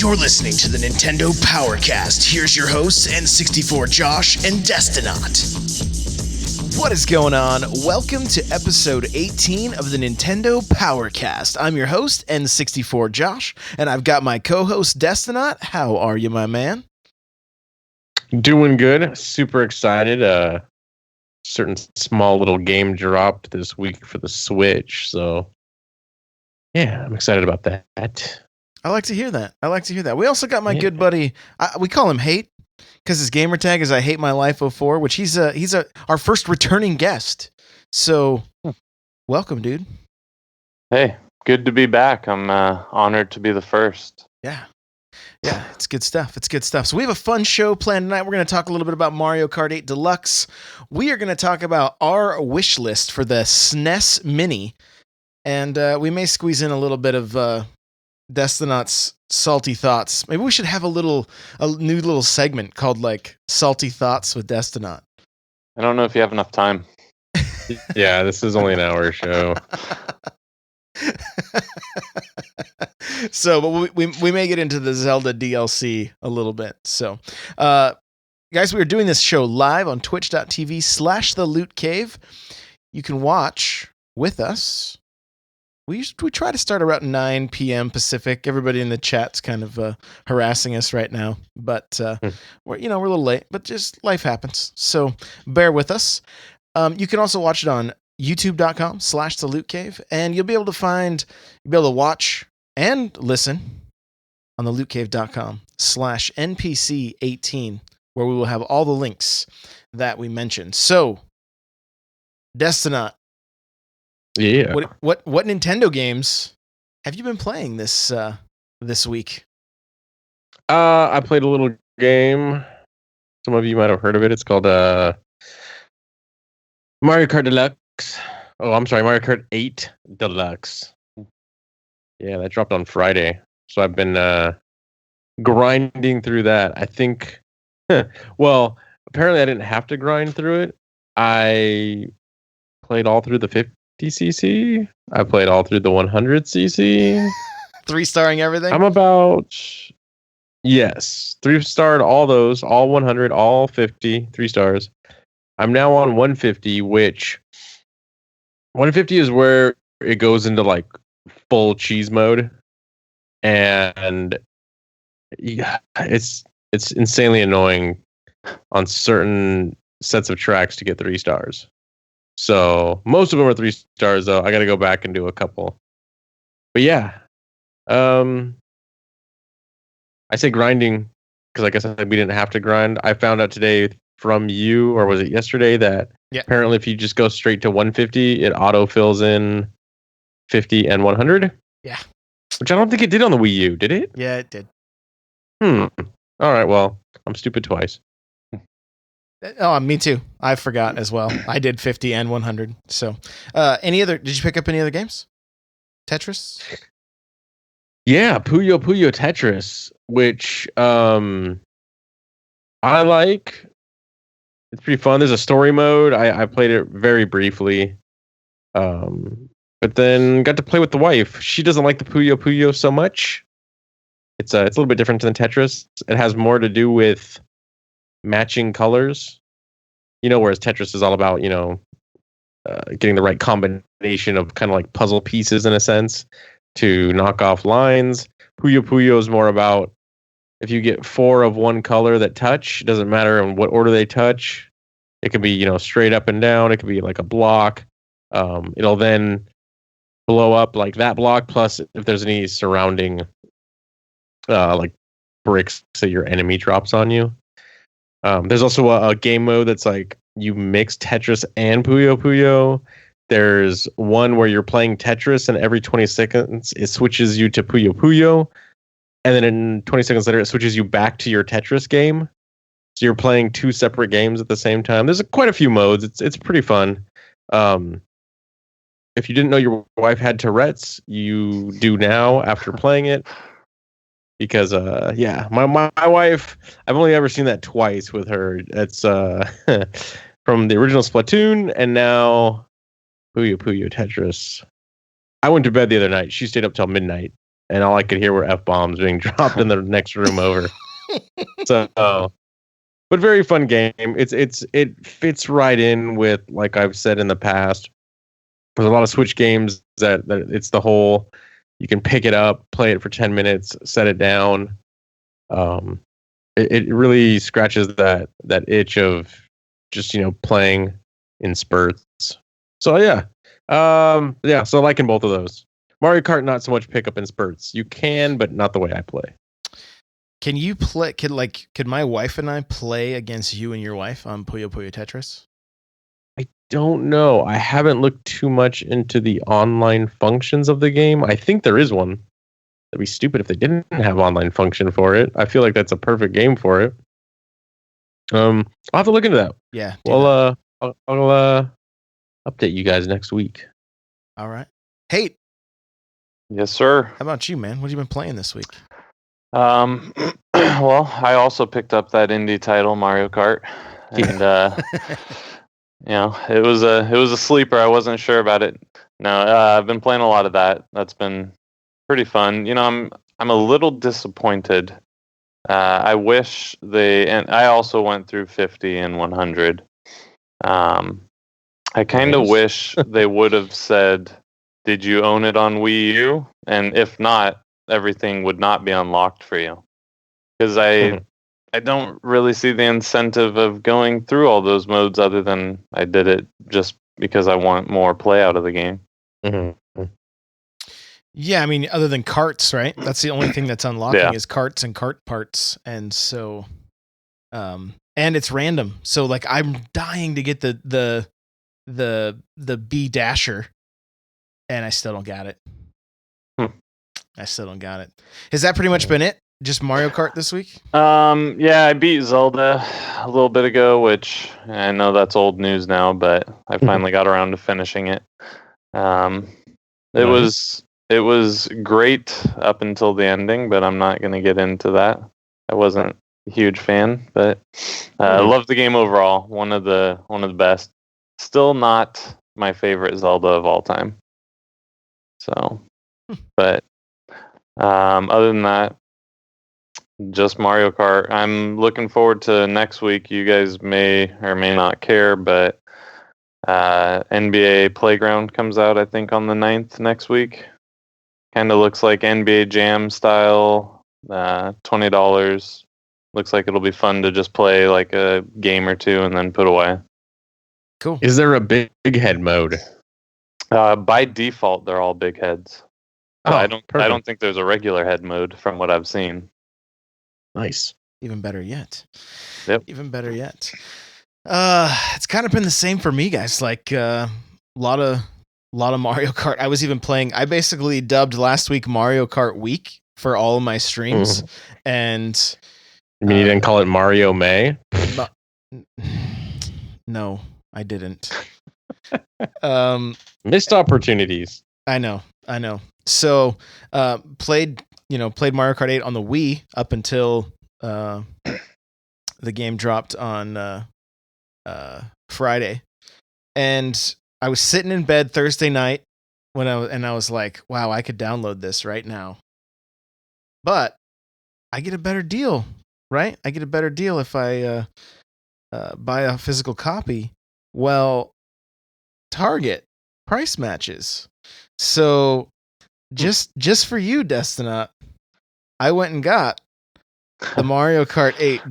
You're listening to the Nintendo Powercast. Here's your hosts, N64 Josh and Destinot. What is going on? Welcome to episode 18 of the Nintendo Powercast. I'm your host, N64 Josh, and I've got my co-host, Destinot. How are you, my man? Doing good. Super excited. Certain small little game dropped this week for the Switch, so yeah, I'm excited about that. I like to hear that. We also got my good buddy. We call him Hate because his gamer tag is I Hate My Life 04, which he's our first returning guest. So, welcome, dude. Hey, good to be back. I'm honored to be the first. Yeah, it's good stuff. So we have a fun show planned tonight. We're going to talk a little bit about Mario Kart 8 Deluxe. We are going to talk about our wish list for the SNES Mini, and we may squeeze in a little bit of Destinot's salty thoughts. Maybe we should have a new little segment called like Salty Thoughts with Destinot. I don't know if you have enough time. Yeah, this is only an hour show. So, but we may get into the Zelda DLC a little bit. So, guys, we are doing this show live on twitch.tv/The Loot Cave. You can watch with us. We try to start around 9 p.m. Pacific. Everybody in the chat's kind of harassing us right now, but we're a little late. But just life happens, so bear with us. You can also watch it on YouTube.com/The Loot Cave, and you'll be able to watch and listen on the lootcave.com/NPC18, where we will have all the links that we mentioned. So, Destinot. Yeah. What Nintendo games have you been playing this week? I played a little game. Some of you might have heard of it. It's called Mario Kart Deluxe. Oh, I'm sorry, Mario Kart 8 Deluxe. Yeah, that dropped on Friday. So I've been grinding through that. I think well, apparently I didn't have to grind through it. I played all through the 50cc. I played all through the 100cc. 3-starring everything? I'm about... Yes. 3-starred all those. All 100, all 50. 3 stars. I'm now on 150, which... 150 is where it goes into, like, full cheese mode. And... yeah, it's insanely annoying on certain sets of tracks to get 3 stars. So most of them are 3 stars, though. I got to go back and do a couple. But yeah, I say grinding because I guess we didn't have to grind. I found out today from you, or was it yesterday, that apparently if you just go straight to 150, it auto fills in 50 and 100. Yeah, which I don't think it did on the Wii U. Did it? Yeah, it did. All right. Well, I'm stupid twice. Oh, me too. I forgot as well. I did 50 and 100. So, did you pick up any other games? Tetris? Yeah, Puyo Puyo Tetris, which I like. It's pretty fun. There's a story mode. I played it very briefly. But then got to play with the wife. She doesn't like the Puyo Puyo so much. It's a little bit different than Tetris. It has more to do with matching colors, whereas Tetris is all about, getting the right combination of kind of like puzzle pieces in a sense to knock off lines. Puyo Puyo is more about if you get 4 of one color that touch, it doesn't matter in what order they touch. It could be, straight up and down. It could be like a block. It'll then blow up like that block. Plus, if there's any surrounding like bricks that your enemy drops on you. There's also a game mode that's like you mix Tetris and Puyo Puyo. There's one where you're playing Tetris and every 20 seconds it switches you to Puyo Puyo. And then in 20 seconds later it switches you back to your Tetris game. So you're playing 2 separate games at the same time. There's quite a few modes. It's pretty fun. If you didn't know your wife had Tourette's, you do now after playing it. Because my wife, I've only ever seen that twice with her. It's from the original Splatoon and now Puyo Puyo Tetris. I went to bed the other night. She stayed up till midnight and all I could hear were F-bombs being dropped in the next room over. So, but very fun game. It fits right in with, like I've said in the past, there's a lot of Switch games that it's the whole, you can pick it up, play it for 10 minutes, set it down. It really scratches that itch of just, playing in spurts. So yeah. So liking both of those. Mario Kart, not so much pick up in spurts. You can, but not the way I play. Can you play? Could my wife and I play against you and your wife on Puyo Puyo Tetris? I don't know. I haven't looked too much into the online functions of the game. I think there is one. It'd be stupid if they didn't have online function for it. I feel like that's a perfect game for it. I'll have to look into that. Yeah. Well, I'll update you guys next week. All right. Hey. Yes, sir. How about you, man? What have you been playing this week? Well, I also picked up that indie title, Mario Kart, and it was a sleeper. I wasn't sure about it. No, I've been playing a lot of that. That's been pretty fun. I'm a little disappointed. I wish and I also went through 50 and 100. I kind of wish they would have said, "Did you own it on Wii U?" And if not, everything would not be unlocked for you. Because I don't really see the incentive of going through all those modes other than I did it just because I want more play out of the game. Mm-hmm. Yeah, I mean, other than carts, right? That's the only thing that's unlocking is carts and cart parts. And so, and it's random. So like I'm dying to get the B Dasher, and I still don't got it. I still don't got it. Has that pretty much been it? Just Mario Kart this week? Yeah, I beat Zelda a little bit ago, which I know that's old news now, but I finally got around to finishing it. It was great up until the ending, but I'm not going to get into that. I wasn't a huge fan, but I love the game overall. One of the best. Still not my favorite Zelda of all time. So, but other than that, just Mario Kart. I'm looking forward to next week. You guys may or may not care, but NBA Playground comes out, I think, on the 9th next week. Kind of looks like NBA Jam style, $20. Looks like it'll be fun to just play like a game or two and then put away. Cool. Is there a big head mode? By default, they're all big heads. I don't think there's a regular head mode from what I've seen. Nice. Even better yet. Yep. Even better yet. It's kind of been the same for me, guys. Like a lot of Mario Kart. I basically dubbed last week Mario Kart week for all of my streams. And you mean you didn't call it Mario May? No, I didn't. Missed opportunities. I know. So, played Mario Kart 8 on the Wii up until the game dropped on Friday, and I was sitting in bed Thursday night I was like, wow, I could download this right now, but I get a better deal, right? I get a better deal if I buy a physical copy. Well, Target price matches. So just for you, Destinat, I went and got the Mario Kart 8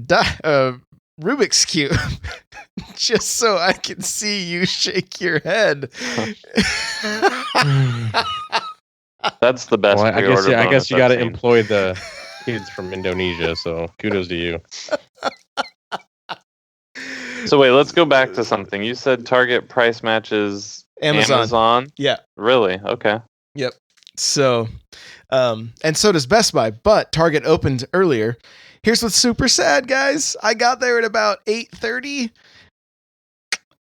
Rubik's Cube just so I can see you shake your head. That's the best. Well, I guess you got to employ the kids from Indonesia, so kudos to you. So wait, let's go back to something. You said Target price matches Amazon? Yeah. Really? Okay. Yep. So, and so does Best Buy, but Target opened earlier. Here's what's super sad, guys. I got there at about 8:30.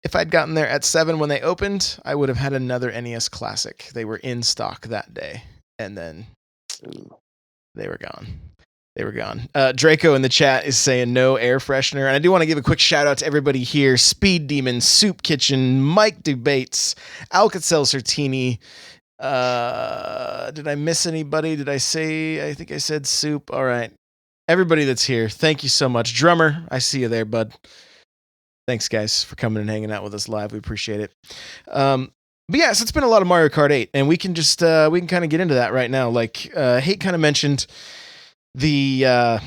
If I'd gotten there at 7 when they opened, I would have had another NES Classic. They were in stock that day, and then they were gone. Draco in the chat is saying no air freshener. And I do want to give a quick shout out to everybody here. Speed Demon, Soup Kitchen, Mike Debates, Alka-Seltzer Sartini, Did I miss anybody? Did I say? I think I said Soup. All right. Everybody that's here, thank you so much. Drummer, I see you there, bud. Thanks, guys, for coming and hanging out with us live. We appreciate it. But yeah, so it's been a lot of Mario Kart 8, and we can just we can kind of get into that right now. Like Hate kind of mentioned there's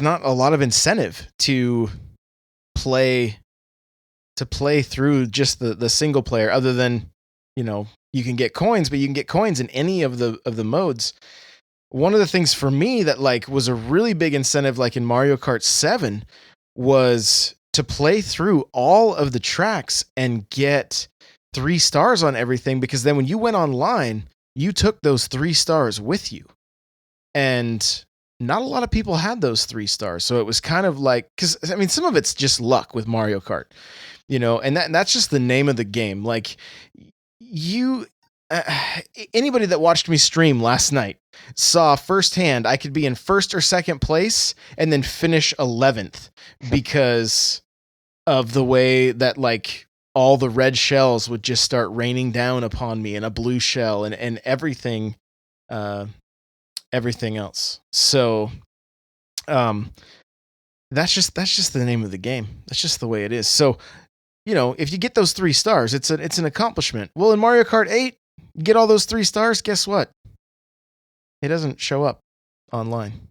not a lot of incentive to play through just the single player, other than, you know, you can get coins, but you can get coins in any of the modes. One of the things for me that like was a really big incentive, like in Mario Kart 7, was to play through all of the tracks and get 3 stars on everything, because then when you went online, you took those 3 stars with you. And not a lot of people had those 3 stars. So it was kind of like, because I mean, some of it's just luck with Mario Kart, you know, and that's just the name of the game. Like anybody that watched me stream last night saw firsthand I could be in first or second place and then finish 11th because of the way that like all the red shells would just start raining down upon me, and a blue shell and everything else. So that's just the name of the game. That's just the way it is. So, you know, if you get those 3 stars, it's an accomplishment. Well, in Mario Kart 8, you get all those 3 stars, guess what? It doesn't show up online.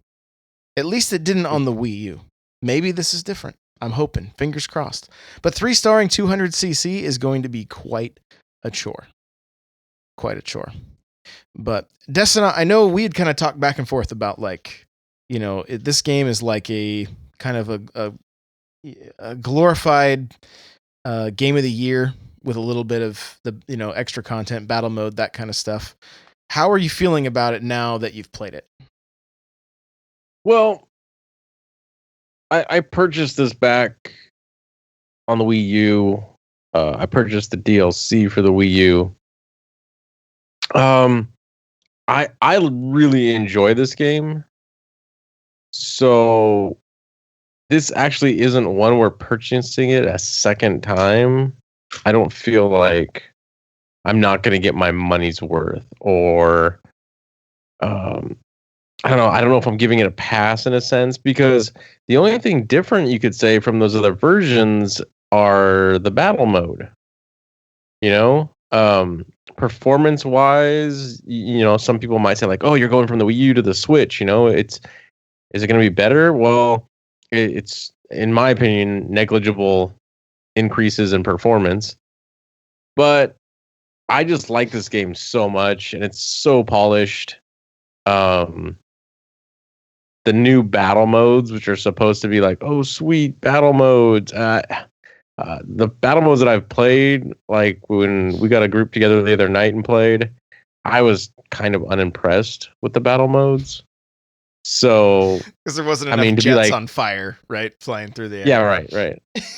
At least it didn't on the Wii U. Maybe this is different. I'm hoping. Fingers crossed. But 3-starring 200cc is going to be quite a chore. Quite a chore. But Destina, I know we had kind of talked back and forth about, like, you know, this game is like a kind of a glorified game of the year with a little bit of the, you know, extra content, battle mode, that kind of stuff. How are you feeling about it now that you've played it? Well, I purchased this back on the Wii U. I purchased the DLC for the Wii U. I really enjoy this game. So this actually isn't one where purchasing it a second time, I don't feel like I'm not going to get my money's worth, or I don't know. I don't know if I'm giving it a pass in a sense, because the only thing different you could say from those other versions are the battle mode. You know, performance wise, you know, some people might say like, "Oh, you're going from the Wii U to the Switch." You know, is it going to be better? Well, it's in my opinion negligible increases in performance, but I just like this game so much, and it's so polished. The new battle modes, which are supposed to be like, oh, sweet battle modes. The battle modes that I've played, like when we got a group together the other night and played, I was kind of unimpressed with the battle modes. So, because there wasn't enough jets on fire, right, flying through the air. Yeah, right.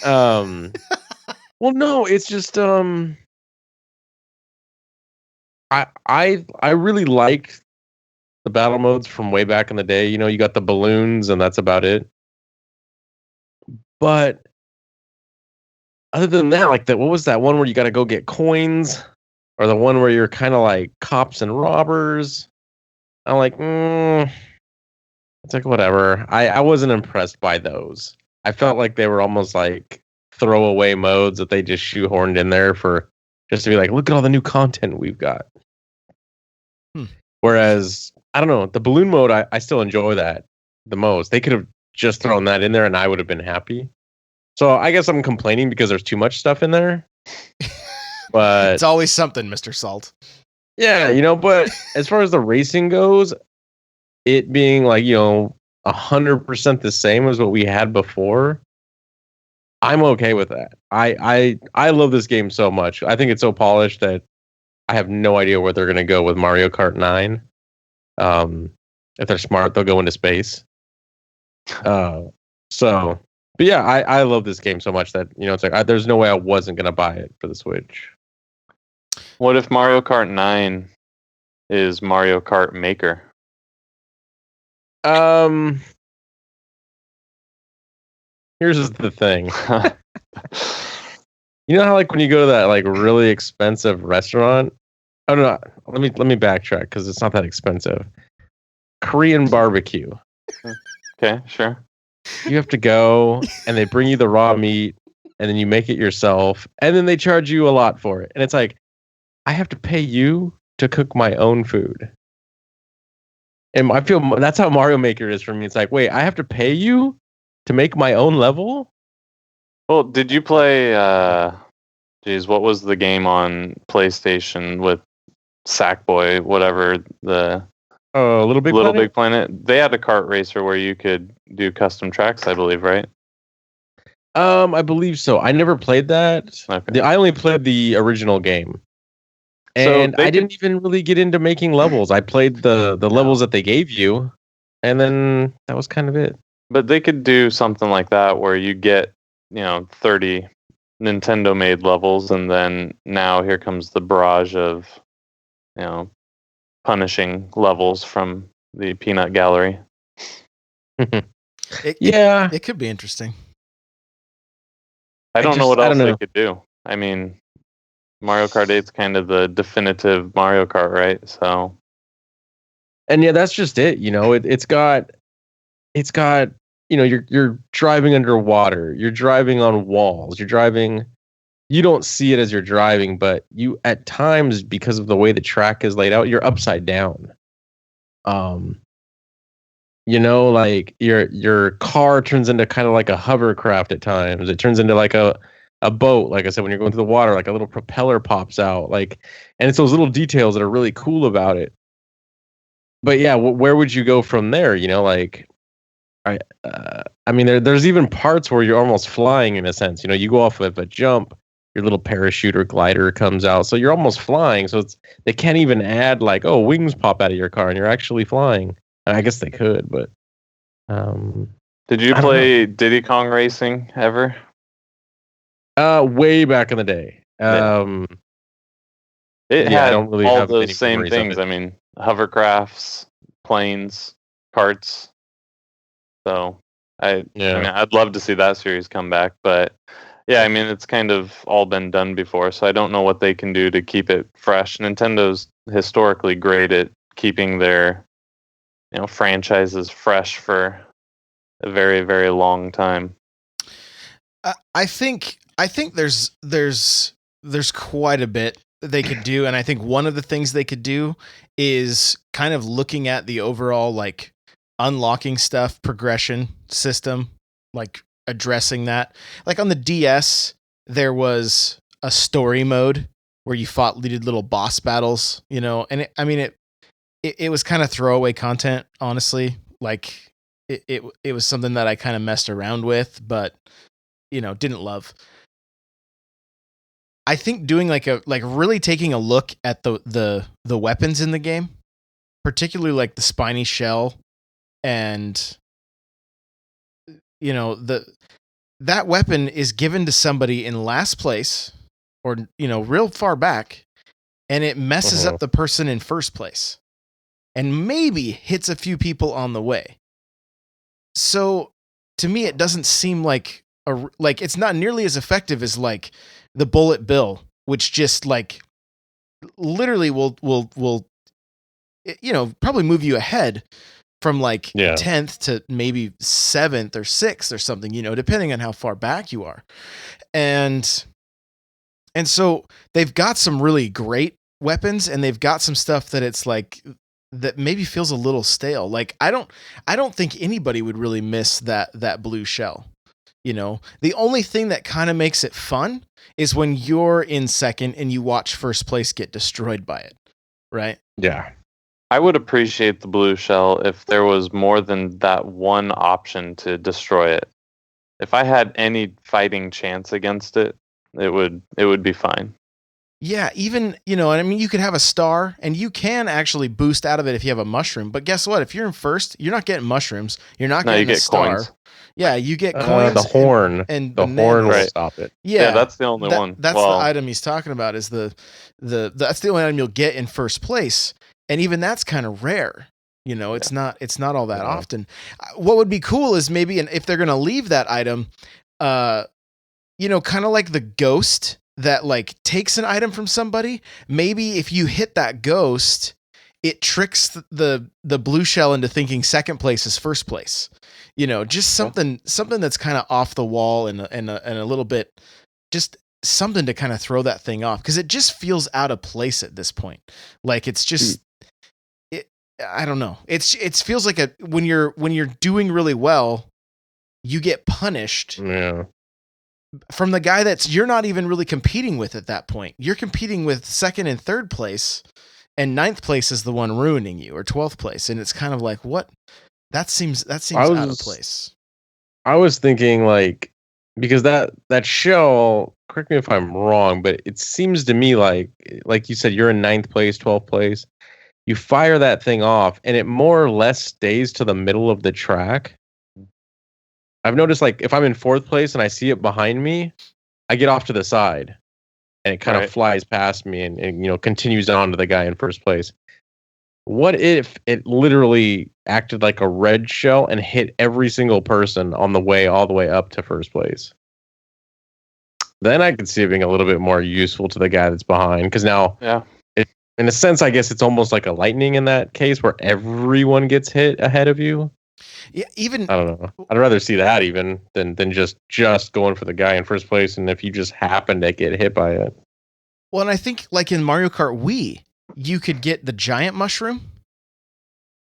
Well, no, it's just I really liked the battle modes from way back in the day. You know, you got the balloons and that's about it. But other than that, like what was that one where you got to go get coins, or the one where you're kind of like cops and robbers? I'm like, it's like whatever. I wasn't impressed by those. I felt like they were almost like throwaway modes that they just shoehorned in there for just to be like, look at all the new content we've got. Whereas, I don't know, the balloon mode, I still enjoy that the most. They could have just thrown that in there and I would have been happy. So I guess I'm complaining because there's too much stuff in there. But it's always something, Mr. Salt. Yeah, you know, but as far as the racing goes, it being like, you know, 100% the same as what we had before, I'm okay with that. I love this game so much. I think it's so polished that I have no idea where they're going to go with Mario Kart 9. If they're smart, they'll go into space. But yeah, I love this game so much that, you know, it's like there's no way I wasn't going to buy it for the Switch. What if Mario Kart 9 is Mario Kart Maker? Here's the thing. You know how like when you go to that like really expensive restaurant? Oh no, let me backtrack because it's not that expensive. Korean barbecue. Okay, sure. You have to go and they bring you the raw meat and then you make it yourself and then they charge you a lot for it. And it's like, I have to pay you to cook my own food. And I feel that's how Mario Maker is for me. It's like, wait, I have to pay you to make my own level? Well, did you play? Geez, what was the game on PlayStation with Sackboy? Whatever the Oh, Little Big Little Planet? Big Planet. They had a kart racer where you could do custom tracks, I believe, right? I believe so. I never played that. Okay. I only played the original game. So And they I didn't even really get into making levels. I played the levels that they gave you, and then that was kind of it. But they could do something like that where you get, 30 Nintendo made levels, and then now here comes the barrage of, punishing levels from the peanut gallery. Yeah. It could be interesting. I don't know what I else don't they know. could do. I mean, Mario Kart 8's kind of the definitive Mario Kart, right? So And yeah, that's just it. It's got you're driving underwater, you're driving on walls, you don't see it as you're driving, but you at times, because of the way the track is laid out, you're upside down. Like your car turns into kind of like a hovercraft at times. It turns into like a boat. Like I said, when you're going through the water, like a little propeller pops out. And it's those little details that are really cool about it. But yeah, where would you go from there? I mean, there's even parts where you're almost flying in a sense. You go off of a jump, your little parachute or glider comes out, so you're almost flying. So they can't even add like, oh, wings pop out of your car and you're actually flying. I guess they could, but did you play Diddy Kong Racing ever? way back in the day. It I had don't really all have those any same memories of things. it. I mean, hovercrafts, planes, karts. So I mean, I'd love to see that series come back, but yeah, I mean, it's kind of all been done before, so I don't know what they can do to keep it fresh. Nintendo's historically great at keeping their, franchises fresh for a very, very long time. I think there's quite a bit they could do, and I think one of the things they could do is kind of looking at the overall like unlocking stuff progression system, like addressing that. Like on the DS, there was a story mode where you did little boss battles, and it was kind of throwaway content, honestly. Like it was something that I kind of messed around with, but didn't love. I think doing like really taking a look at the weapons in the game, particularly like the spiny shell and that weapon is given to somebody in last place or real far back, and it messes up the person in first place and maybe hits a few people on the way. So to me, it doesn't seem like it's not nearly as effective as like the bullet bill, which just like literally will probably move you ahead from like 10th to maybe 7th or 6th or something, depending on how far back you are. And so they've got some really great weapons, and they've got some stuff that it's like that maybe feels a little stale. Like I don't think anybody would really miss that blue shell. The only thing that kind of makes it fun is when you're in second and you watch first place get destroyed by it. Right? Yeah. I would appreciate the blue shell if there was more than that one option to destroy it. If I had any fighting chance against it, it would be fine. Yeah, even, I mean, you could have a star, and you can actually boost out of it if you have a mushroom. But guess what? If you're in first, you're not getting mushrooms. You're not getting a star. Coins. Yeah, you get coins. The horn. And the horn will stop it. Yeah, that's the only one. That's the item he's talking about. Is that's the only item you'll get in first place, and even that's kind of rare. It's not all that often. What would be cool is maybe, and if they're gonna leave that item, kind of like the ghost that like takes an item from somebody. Maybe if you hit that ghost, it tricks the blue shell into thinking second place is first place. You know, just something that's kind of off the wall and a little bit, just something to kind of throw that thing off, because it just feels out of place at this point. Like it's just, I don't know. It feels like when you're doing really well, you get punished. Yeah. From the guy you're not even really competing with at that point. You're competing with second and third place, and ninth place is the one ruining you, or 12th place. And it's kind of like, what? That seems out of place. I was thinking like, because that shell, correct me if I'm wrong, but it seems to me like you said, you're in ninth place, 12th place. You fire that thing off and it more or less stays to the middle of the track. I've noticed, like, if I'm in fourth place and I see it behind me, I get off to the side and it kind of flies past me and you know, continues on to the guy in first place. What if it literally acted like a red shell and hit every single person on the way all the way up to first place? Then I could see it being a little bit more useful to the guy that's behind, because now, in a sense, I guess it's almost like a lightning in that case where everyone gets hit ahead of you. Yeah, even I don't know. I'd rather see that even than just going for the guy in first place, and if you just happen to get hit by it. Well, and I think like in Mario Kart Wii, you could get the giant mushroom.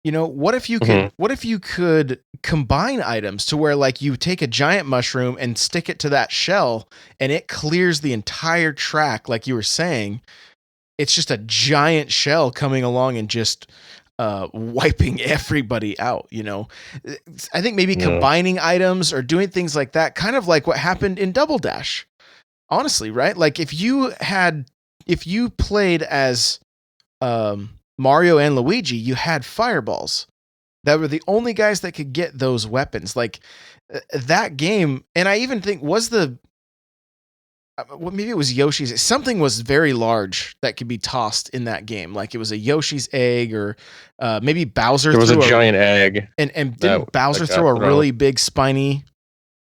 You know, what if you could combine items to where like you take a giant mushroom and stick it to that shell and it clears the entire track, like you were saying. It's just a giant shell coming along and just wiping everybody out, you know. I think maybe combining items or doing things like that, kind of like what happened in Double Dash. Honestly, right? Like if you played as Mario and Luigi, you had fireballs. That were the only guys that could get those weapons. Like that game, and I even think maybe it was Yoshi's. Something was very large that could be tossed in that game. Like it was a Yoshi's egg, or maybe Bowser. There was a giant egg. And didn't Bowser throw a really big spiny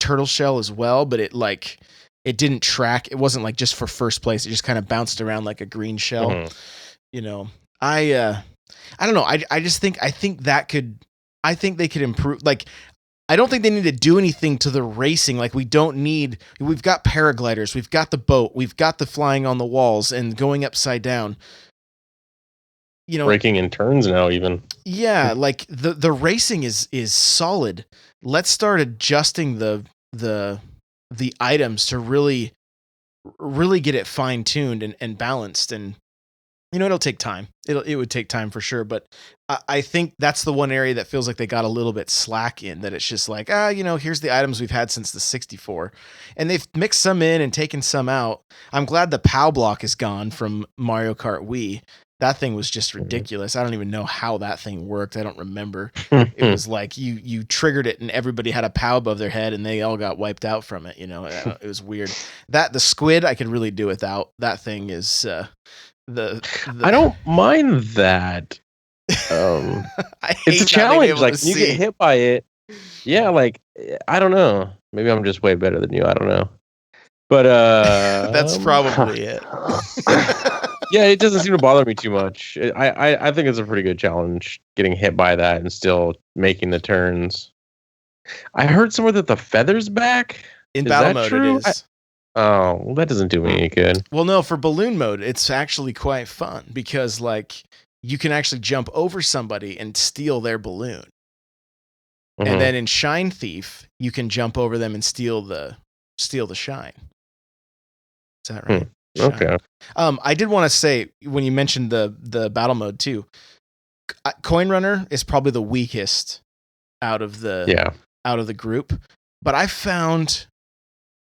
turtle shell as well? But it didn't track. It wasn't like just for first place. It just kind of bounced around like a green shell. Mm-hmm. You know, I don't know. I think they could improve. Like, I don't think they need to do anything to the racing. Like we've got paragliders, we've got the boat, we've got the flying on the walls and going upside down. You know, breaking in turns now even. Yeah, like the racing is solid. Let's start adjusting the items to really get it fine-tuned and balanced. And you know, it'll take time. It would take time for sure, but I think that's the one area that feels like they got a little bit slack in, that it's just like, you know, here's the items we've had since the 64, and they've mixed some in and taken some out. I'm glad the POW block is gone from Mario Kart Wii. That thing was just ridiculous. I don't even know how that thing worked. I don't remember. It was like you triggered it and everybody had a POW above their head and they all got wiped out from it. You know, it was weird. The squid I could really do without. That thing is I don't mind that. It's a challenge. Like when you get hit by it, yeah. Like I don't know. Maybe I'm just way better than you. I don't know. But that's probably it. Yeah, it doesn't seem to bother me too much. I think it's a pretty good challenge, getting hit by that and still making the turns. I heard somewhere that the feather's back in battle mode. True? It is. Well, that doesn't do me any good. Well, no, for balloon mode, it's actually quite fun because like you can actually jump over somebody and steal their balloon. Mm-hmm. And then in Shine Thief, you can jump over them and steal the shine. Is that right? Okay. I did want to say, when you mentioned the battle mode too, Coin Runner is probably the weakest out of the group, but I found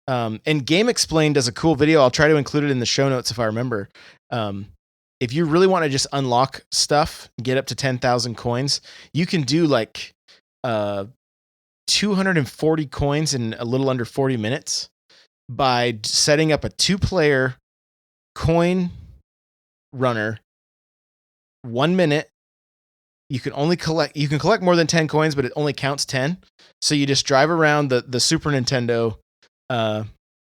and Game Explained does a cool video. I'll try to include it in the show notes if I remember. If you really want to just unlock stuff, get up to 10,000 coins, you can do like 240 coins in a little under 40 minutes by setting up a 2-player coin runner. 1 minute. You can collect more than 10 coins, but it only counts 10. So you just drive around the Super Nintendo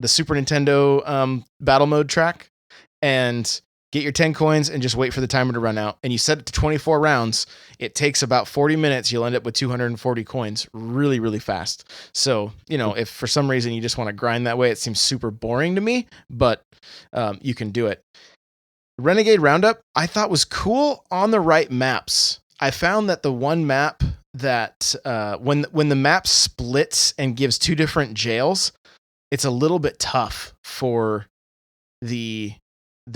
Super Nintendo battle mode track and get your 10 coins and just wait for the timer to run out. And you set it to 24 rounds. It takes about 40 minutes. You'll end up with 240 coins really, really fast. So, if for some reason you just want to grind that way, it seems super boring to me, but you can do it. Renegade Roundup, I thought was cool on the right maps. I found that the one map that when the map splits and gives two different jails, it's a little bit tough for the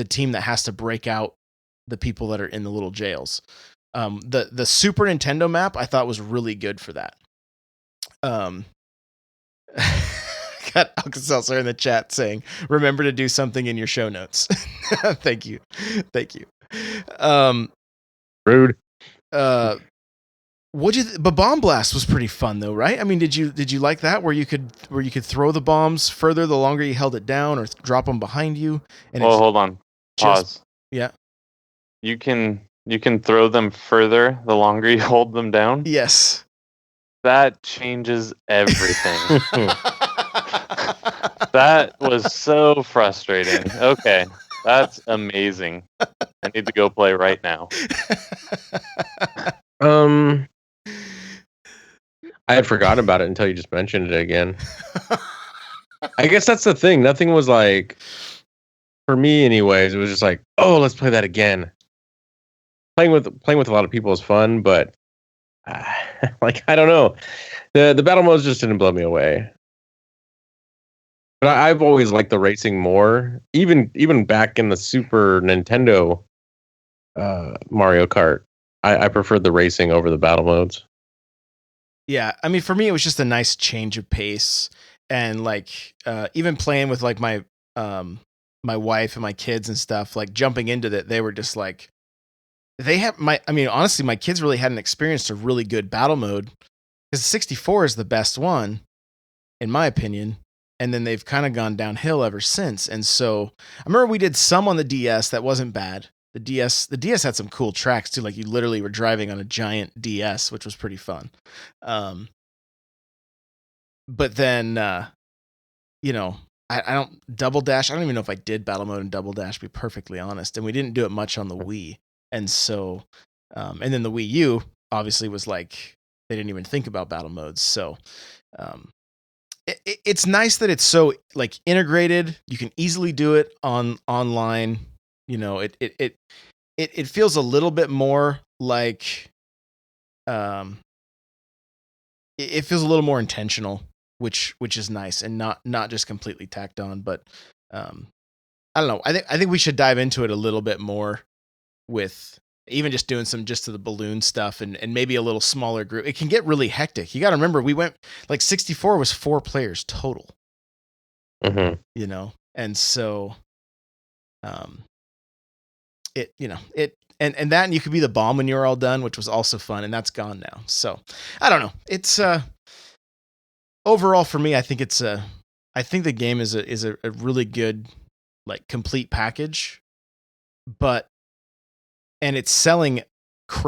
team that has to break out the people that are in the little jails. The Super Nintendo map I thought was really good for that. Got Alka-Seltzer in the chat saying, "Remember to do something in your show notes." Thank you. Rude. But Bomb Blast was pretty fun though, right? I mean, did you like that where you could throw the bombs further the longer you held it down, or drop them behind you? And hold on. Pause. Yeah. You can throw them further the longer you hold them down. Yes. That changes everything. That was so frustrating. Okay. That's amazing. I need to go play right now. I had forgotten about it until you just mentioned it again. I guess that's the thing. Nothing was like, for me anyways, it was just like, oh, let's play that again. Playing with a lot of people is fun, but like, I don't know. The battle modes just didn't blow me away. But I've always liked the racing more. Even back in the Super Nintendo Mario Kart, I preferred the racing over the battle modes. Yeah, I mean, for me, it was just a nice change of pace, and like even playing with like my my wife and my kids and stuff, like jumping into that, they were just like, honestly, my kids really hadn't experienced a really good battle mode because 64 is the best one, in my opinion. And then they've kind of gone downhill ever since. And so I remember we did some on the DS that wasn't bad. The DS had some cool tracks too. Like you literally were driving on a giant DS, which was pretty fun. But then, I don't Double Dash. I don't even know if I did battle mode in Double Dash, to be perfectly honest. And we didn't do it much on the Wii. And so, and then the Wii U obviously was like, they didn't even think about battle modes. So, it's nice that it's so like integrated. You can easily do it online. It feels a little bit more like, it feels a little more intentional, which is nice and not just completely tacked on. But I don't know. I think we should dive into it a little bit more with even just doing some just to the balloon stuff and maybe a little smaller group. It can get really hectic. You got to remember, we went like 64 was 4 players total. Mm-hmm. And so, and that, and you could be the bomb when you're all done, which was also fun, and that's gone now. So I don't know. It's overall for me, I think I think the game is a really good, like, complete package, and it's selling.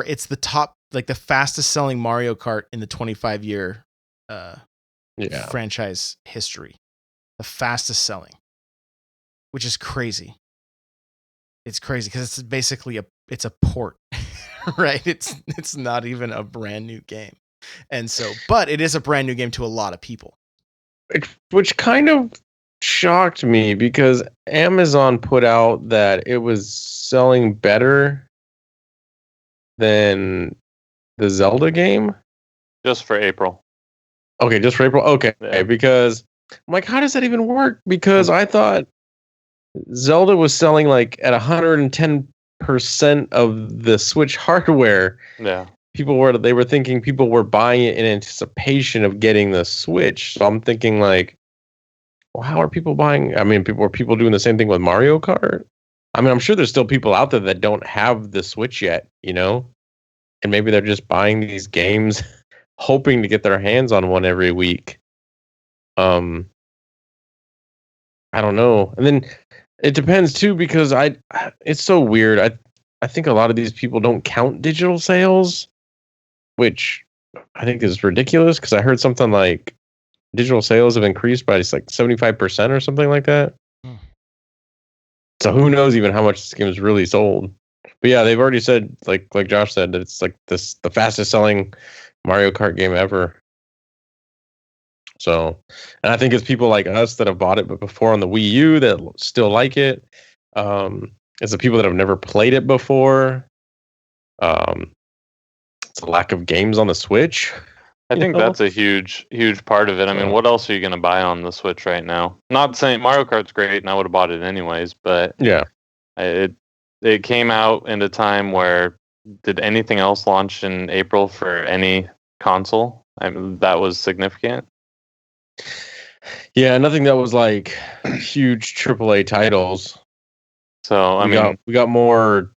It's the top, like the fastest selling Mario Kart in the 25-year franchise history. The fastest selling, which is crazy. It's crazy because it's basically it's a port, right? It's not even a brand new game, and so, but it is a brand new game to a lot of people. Which kind of shocked me because Amazon put out that it was selling better than the Zelda game. Just for April. Okay, just for April. Okay, Yeah. because I'm like, how does that even work? Because I thought Zelda was selling like at 110% of the Switch hardware. Yeah. They were thinking people were buying it in anticipation of getting the Switch. So I'm thinking like, well, how are people buying? I mean, were people doing the same thing with Mario Kart? I mean, I'm sure there's still people out there that don't have the Switch yet, and maybe they're just buying these games hoping to get their hands on one every week. I don't know. And then it depends too, because it's so weird. I think a lot of these people don't count digital sales, which I think is ridiculous, because I heard something like digital sales have increased by just like 75% or something like that. So who knows even how much this game is really sold. But yeah, they've already said, like Josh said, that it's like the fastest selling Mario Kart game ever. So, and I think it's people like us that have bought it but before on the Wii U that still like it. It's the people that have never played it before. It's a lack of games on the Switch. I think that's a huge part of it. I mean, what else are you going to buy on the Switch right now? Not saying Mario Kart's great, and I would have bought it anyways, but yeah, it came out in a time where did anything else launch in April for any console? I mean, that was significant. Yeah, nothing that was like huge AAA titles. So we got more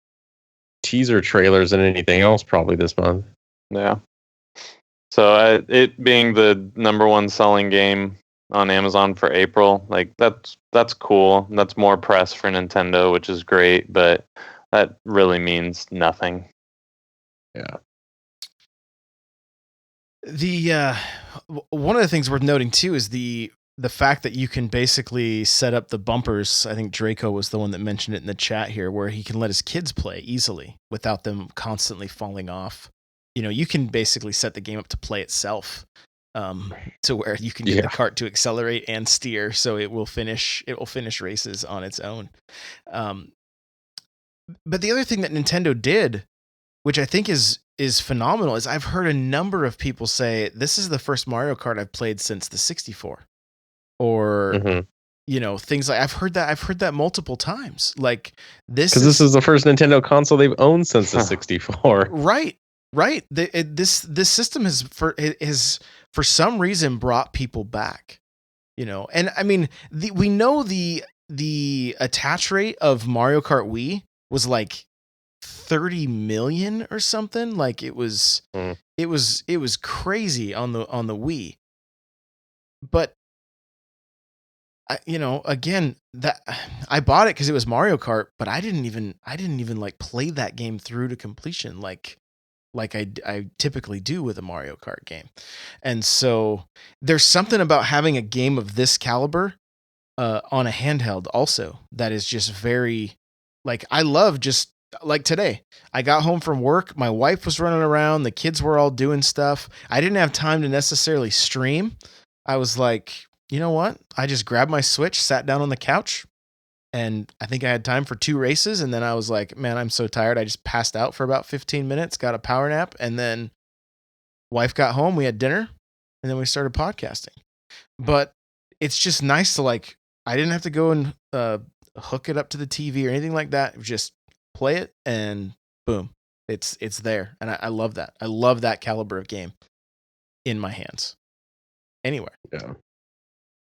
teaser trailers than anything else probably this month. Yeah. So it being the number one selling game on Amazon for April, like that's cool. That's more press for Nintendo, which is great, but that really means nothing. Yeah. The one of the things worth noting too is the fact that you can basically set up the bumpers. I think Draco was the one that mentioned it in the chat here, where he can let his kids play easily without them constantly falling off. You know, you can basically set the game up to play itself, to where you can get the cart to accelerate and steer, so it will finish races on its own. But the other thing that Nintendo did, which I think is phenomenal, is I've heard a number of people say this is the first Mario Kart I've played since the 64, or you know, things like I've heard that multiple times. Like this is the first Nintendo console they've owned since the 64. Right. This system has for some reason brought people back, you know. And I mean, we know the attach rate of Mario Kart Wii was like 30 million or something. Like it was crazy on the Wii. But you know, again, that I bought it because it was Mario Kart, but I didn't even like play that game through to completion like I typically do with a Mario Kart game. And so there's something about having a game of this caliber on a handheld also that is just very, like, I love just like today. I got home from work, my wife was running around, the kids were all doing stuff. I didn't have time to necessarily stream. I was like, you know what? I just grabbed my Switch, sat down on the couch, and I think I had time for 2 races. And then I was like, man, I'm so tired. I just passed out for about 15 minutes, got a power nap. And then wife got home, we had dinner, and then we started podcasting. But it's just nice to, like, I didn't have to go and hook it up to the TV or anything like that. Just play it and boom, it's there. And I love that. I love that caliber of game in my hands anywhere. Yeah.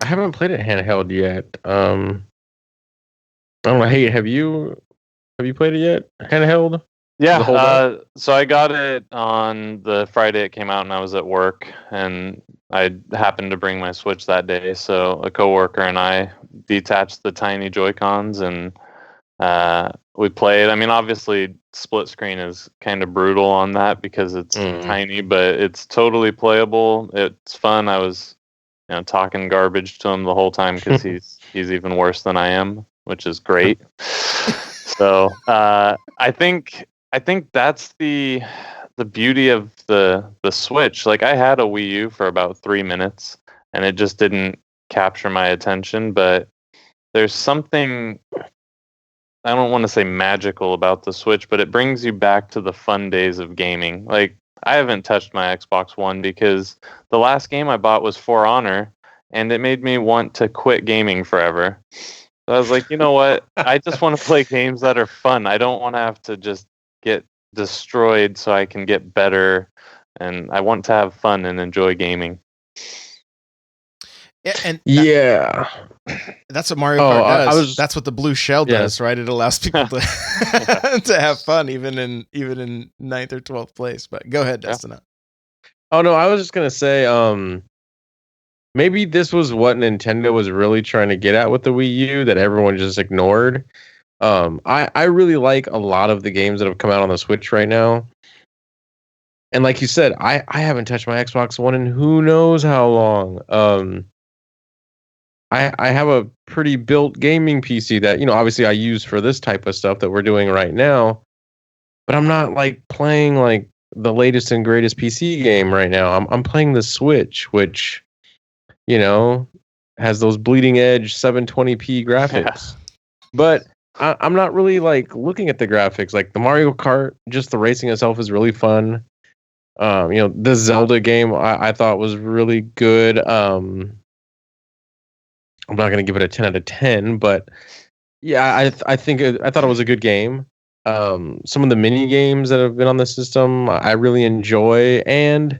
I haven't played it handheld yet. I don't know. Hey, have you played it yet? Handheld? Yeah. So I got it on the Friday it came out, and I was at work, and I happened to bring my Switch that day. So a coworker and I detached the tiny Joy-Cons, and we played. I mean, obviously, split screen is kind of brutal on that because it's tiny, but it's totally playable. It's fun. I was, you know, talking garbage to him the whole time because he's even worse than I am, which is great. So I think that's the beauty of the Switch. Like, I had a Wii U for about 3 minutes, and it just didn't capture my attention. But there's something, I don't want to say magical about the Switch, but it brings you back to the fun days of gaming. Like, I haven't touched my Xbox One because the last game I bought was For Honor, and it made me want to quit gaming forever. So I was like, you know what? I just want to play games that are fun. I don't want to have to just get destroyed so I can get better. And I want to have fun and enjoy gaming. Yeah, and that's what Mario Kart does. That's what the blue shell does, right? It allows people to to have fun even in 9th or 12th place. But go ahead, Dustin. Oh no, I was just gonna say, maybe this was what Nintendo was really trying to get at with the Wii U that everyone just ignored. I really like a lot of the games that have come out on the Switch right now. And like you said, I haven't touched my Xbox One in who knows how long. I have a pretty built gaming PC that, obviously I use for this type of stuff that we're doing right now, but I'm not like playing like the latest and greatest PC game right now. I'm playing the Switch, which, you know, has those bleeding edge 720p graphics. But I'm not really like looking at the graphics. Like the Mario Kart, just the racing itself is really fun. The Zelda game I thought was really good. I'm not going to give it a 10 out of 10, but yeah, I think I thought it was a good game. Some of the mini games that have been on the system, I really enjoy, and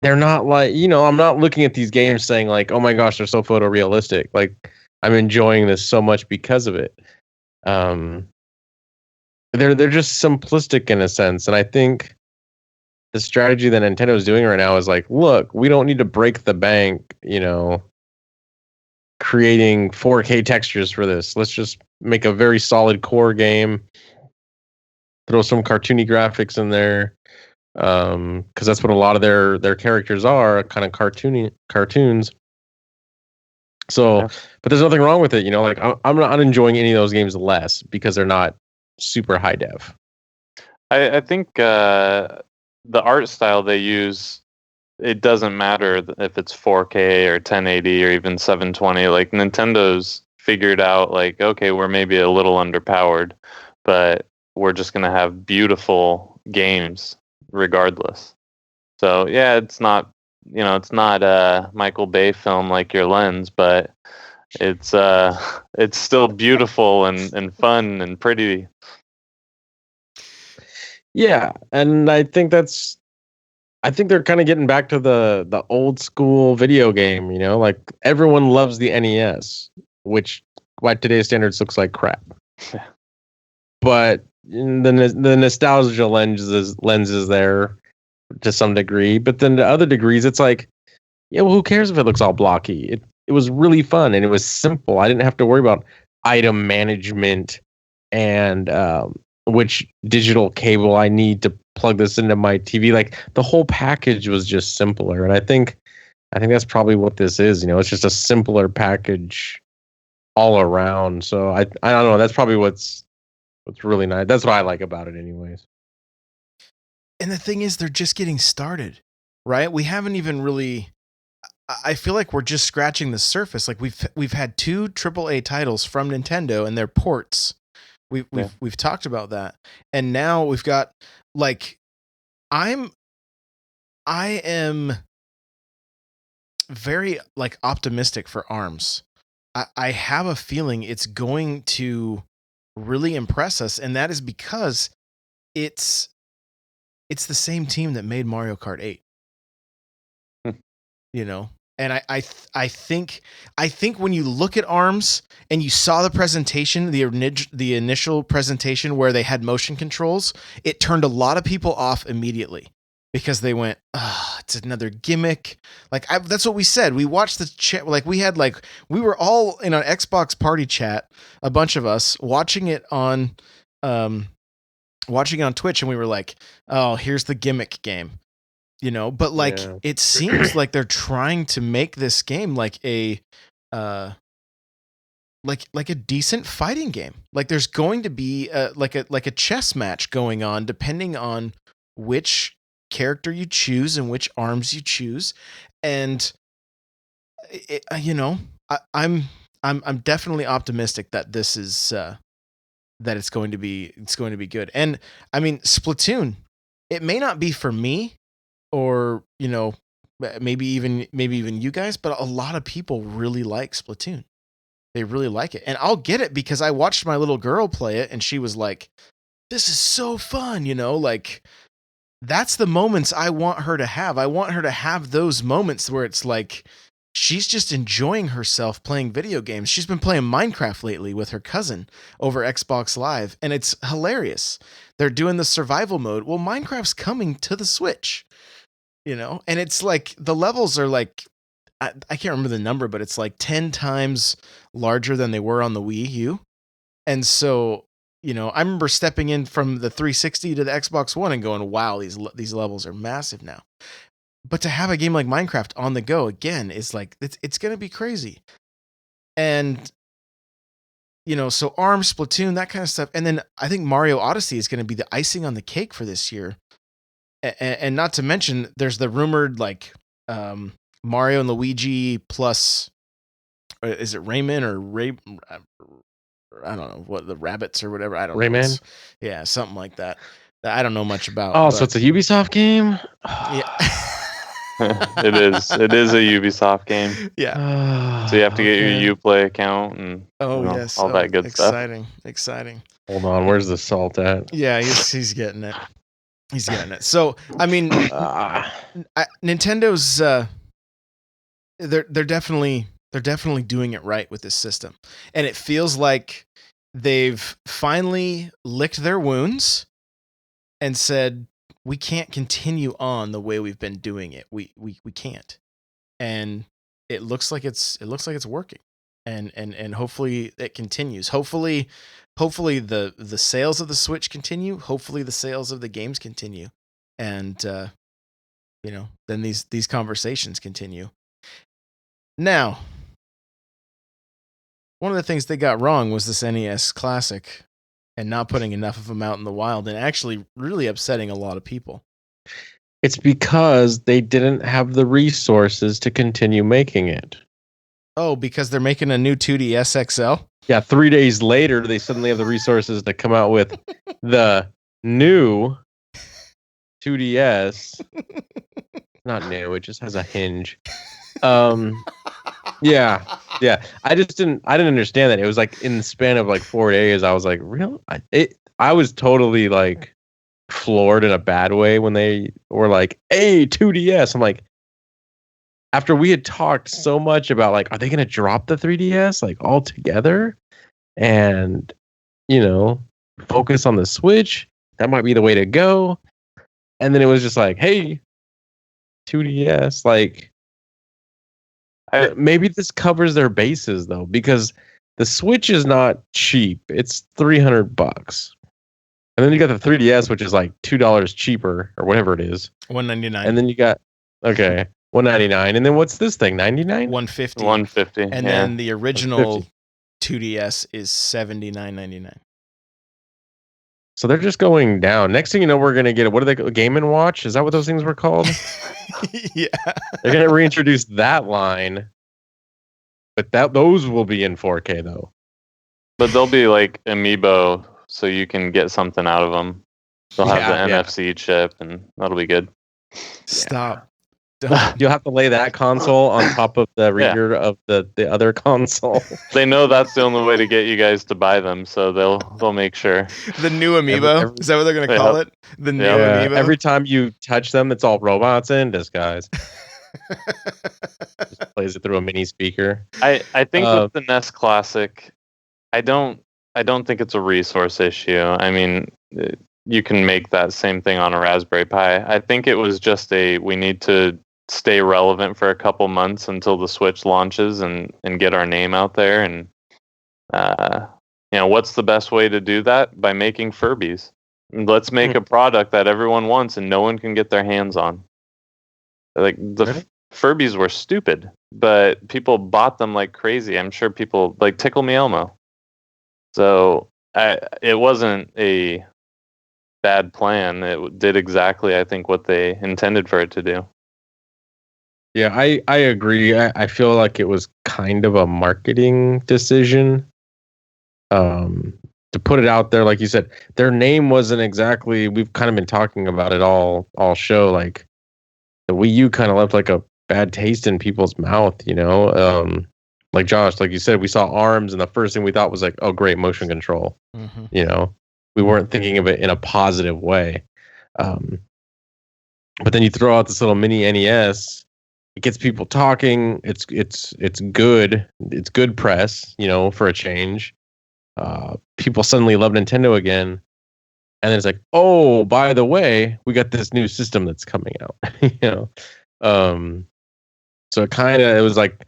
they're not like, I'm not looking at these games saying like, oh my gosh, they're so photorealistic. Like, I'm enjoying this so much because of it. They're just simplistic in a sense, and I think the strategy that Nintendo is doing right now is like, look, we don't need to break the bank, creating 4K textures for this. Let's just make a very solid core game. Throw some cartoony graphics in there, because that's what a lot of their characters are, kind of cartoons. So, but there's nothing wrong with it, Like I'm not enjoying any of those games less because they're not super high def. I think the art style they use, it doesn't matter if it's 4K or 1080 or even 720. Like Nintendo's figured out, like, okay, we're maybe a little underpowered, but we're just gonna have beautiful games regardless. So yeah, it's not a Michael Bay film like your Lens, but it's still beautiful and fun and pretty. Yeah, and I think they're kind of getting back to the old school video game, like everyone loves the NES, which by today's standards looks like crap. But the nostalgia lens is there to some degree, but then to other degrees, it's like, yeah, well, who cares if it looks all blocky? It was really fun and it was simple. I didn't have to worry about item management and which digital cable I need to plug this into my TV. Like the whole package was just simpler, and I think that's probably what this is. It's just a simpler package all around. So I don't know. That's probably what's really nice. That's what I like about it, anyways. And the thing is, they're just getting started, right? We haven't even really. I feel like we're just scratching the surface. Like we've had 2 AAA titles from Nintendo and their ports. We've talked about that, and now we've got like I am very like optimistic for ARMS. I have a feeling it's going to really impress us, and that is because it's the same team that made Mario Kart 8. And I think when you look at ARMS and you saw the presentation, the initial presentation where they had motion controls, it turned a lot of people off immediately because they went, it's another gimmick. Like that's what we said. We watched the chat. Like we were all in an Xbox party chat, a bunch of us watching it on Twitch, and we were like, oh, here's the gimmick game. But like it seems like they're trying to make this game like a like a decent fighting game. Like there's going to be like a chess match going on depending on which character you choose and which arms you choose, and I'm definitely optimistic that this is that it's going to be good. And I mean, Splatoon, it may not be for me, or maybe even you guys, but a lot of people really like Splatoon. They really like it, and I'll get it because I watched my little girl play it and she was like, this is so fun. Like that's the moments I want her to have. I want her to have those moments where it's like she's just enjoying herself playing video games. She's been playing Minecraft lately with her cousin over Xbox Live, and it's hilarious. They're doing the survival mode. Well, Minecraft's coming to the Switch. And it's like the levels are like, I can't remember the number, but it's like 10 times larger than they were on the Wii U. And so I remember stepping in from the 360 to the Xbox One and going, wow, these levels are massive now. But to have a game like Minecraft on the go again is like, it's going to be crazy. And, so ARMS, Splatoon, that kind of stuff. And then I think Mario Odyssey is going to be the icing on the cake for this year. And not to mention, there's the rumored like Mario and Luigi plus, is it Rayman or Ray? I don't know what the rabbits or whatever. I don't know. Rayman? Yeah, something like that. I don't know much about. Oh, so it's a Ubisoft game? Yeah. It is a Ubisoft game. Yeah. So you have to get your Uplay account and yes, all that good stuff. Exciting. Hold on, where's the salt at? Yeah, he's getting it. He's getting it. So I mean, Nintendo's they're definitely doing it right with this system, and it feels like they've finally licked their wounds and said, we can't continue on the way we've been doing it. We can't. And it looks like it's working. And hopefully it continues. Hopefully the sales of the Switch continue. Hopefully the sales of the games continue. And then these conversations continue. Now, one of the things they got wrong was this NES Classic and not putting enough of them out in the wild, and actually really upsetting a lot of people. It's because they didn't have the resources to continue making it. Oh, because they're making a new 2DS XL? Yeah, 3 days later, they suddenly have the resources to come out with the new 2DS. Not new, it just has a hinge. Yeah. I didn't understand that. It was like in the span of like 4 days, I was like, real? I was totally like floored in a bad way when they were like, hey, 2DS. I'm like, after we had talked so much about like, are they going to drop the 3DS like altogether and, focus on the Switch? That might be the way to go. And then it was just like, hey, 2DS, like, maybe this covers their bases though, because the Switch is not cheap. It's $300. And then you got the 3DS, which is like $2 cheaper or whatever it is. $199. And then you got $199. And then what's this thing? $99? $150. $150. And then the original 2DS is $79.99. So they're just going down. Next thing you know, we're gonna get what are they? Game and Watch? Is that what those things were called? Yeah. They're gonna reintroduce that line, but those will be in 4K though. But they'll be like amiibo, so you can get something out of them. They'll have the NFC chip, and that'll be good. Stop. You'll have to lay that console on top of the reader of the other console. They know that's the only way to get you guys to buy them, so they'll make sure. The new amiibo? Is that what they're going to call it? The new amiibo? Every time you touch them, it's all robots in disguise. Just plays it through a mini speaker. I think with the NES Classic, I don't think it's a resource issue. I mean, you can make that same thing on a Raspberry Pi. I think it was just we need to stay relevant for a couple months until the Switch launches and get our name out there. And what's the best way to do that? By making Furbies. Let's make a product that everyone wants and no one can get their hands on. Like the Furbies were stupid, but people bought them like crazy. I'm sure people like Tickle Me Elmo. So it wasn't a bad plan. It did exactly, I think, what they intended for it to do. Yeah, I agree. I feel like it was kind of a marketing decision. To put it out there, like you said, their name wasn't exactly. We've kind of been talking about it all show. Like the Wii U kind of left like a bad taste in people's mouth. Like Josh, like you said, we saw ARMS, and the first thing we thought was like, oh, great, motion control. Mm-hmm. We weren't thinking of it in a positive way. But then you throw out this little mini NES. It gets people talking. It's good. It's good press, for a change. People suddenly love Nintendo again. And then it's like, oh, by the way, we got this new system that's coming out. So it was like,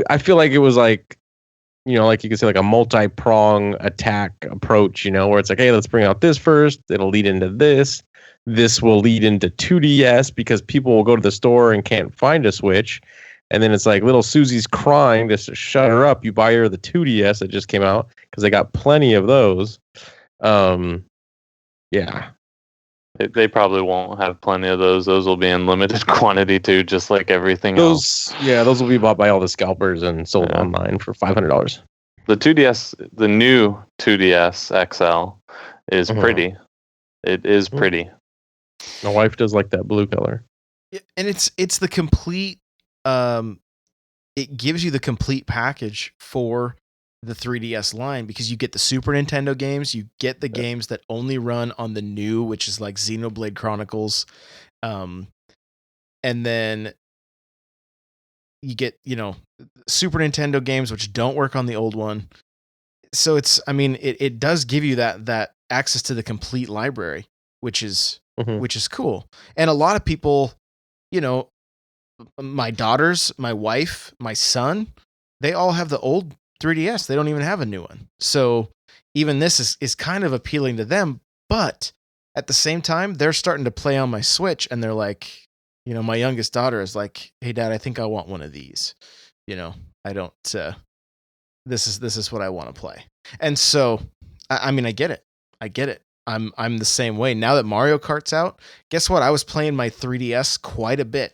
I feel like it was like like you can say like a multi-prong attack approach, where it's like, hey, let's bring out this first. It'll lead into this. This will lead into 2DS because people will go to the store and can't find a Switch. And then it's like little Susie's crying to shut her up. You buy her the 2DS that just came out because they got plenty of those. Yeah. They probably won't have plenty of those. Those will be in limited quantity too, just like everything else. Yeah, those will be bought by all the scalpers and sold online for $500. The 2DS, the new 2DS XL is pretty. It is pretty. My wife does like that blue color. And it's the complete it gives you the complete package for the 3DS line, because you get the Super Nintendo games, you get the games that only run on the new, which is like Xenoblade Chronicles, and then you get, Super Nintendo games which don't work on the old one. So it does give you that access to the complete library, which is cool. And a lot of people, my daughters, my wife, my son, they all have the old 3DS. They don't even have a new one. So even this is kind of appealing to them. But at the same time, they're starting to play on my Switch, and they're like, my youngest daughter is like, "Hey, Dad, I think I want one of these. I don't. This is what I want to play." And so, I get it. I get it. I'm the same way. Now that Mario Kart's out, guess what? I was playing my 3DS quite a bit.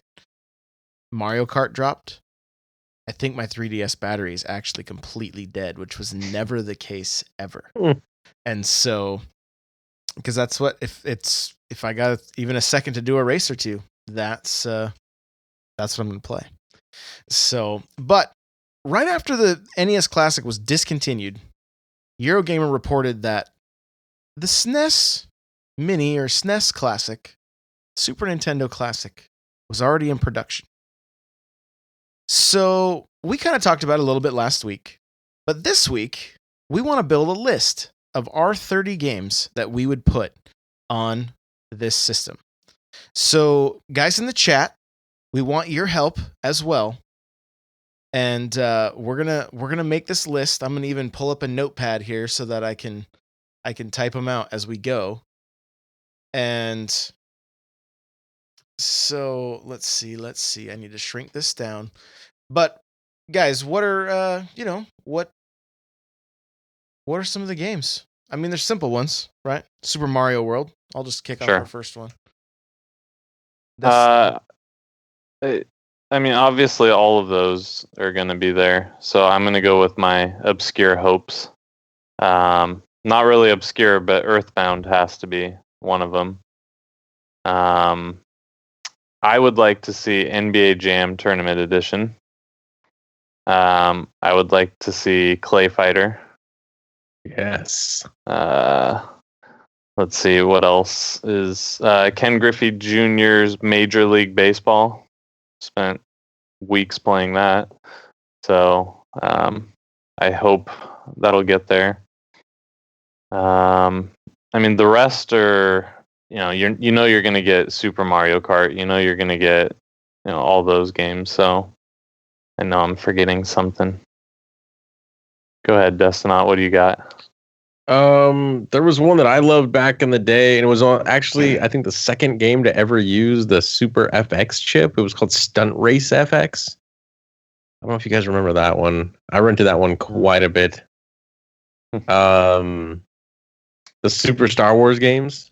Mario Kart dropped. I think my 3DS battery is actually completely dead, which was never the case ever. And so, because that's what, if I got even a second to do a race or two, that's what I'm going to play. So, but right after the NES Classic was discontinued, Eurogamer reported that the SNES Mini or SNES Classic, Super Nintendo Classic, was already in production. So we kind of talked about it a little bit last week, but this week we want to build a list of our 30 games that we would put on this system. So guys in the chat, we want your help as well. And we're gonna make this list. I'm gonna even pull up a notepad here so that I can type them out as we go. And so let's see. I need to shrink this down. But guys, what are what are some of the games? I mean, there's simple ones, right? Super Mario World. I'll just kick off our first one. Obviously all of those are going to be there. So I'm going to go with my obscure hopes. Not really obscure, but Earthbound has to be one of them. I would like to see NBA Jam Tournament Edition. I would like to see Clay Fighter. Yes. Let's see, what else is Ken Griffey Jr.'s Major League Baseball. Spent weeks playing that. So I hope that'll get there. The rest are, you're going to get Super Mario Kart. You're going to get, all those games. So I know I'm forgetting something. Go ahead, Destinot. What do you got? There was one that I loved back in the day, and it was actually, I think, the second game to ever use the Super FX chip. It was called Stunt Race FX. I don't know if you guys remember that one. I rented that one quite a bit. The Super Star Wars games.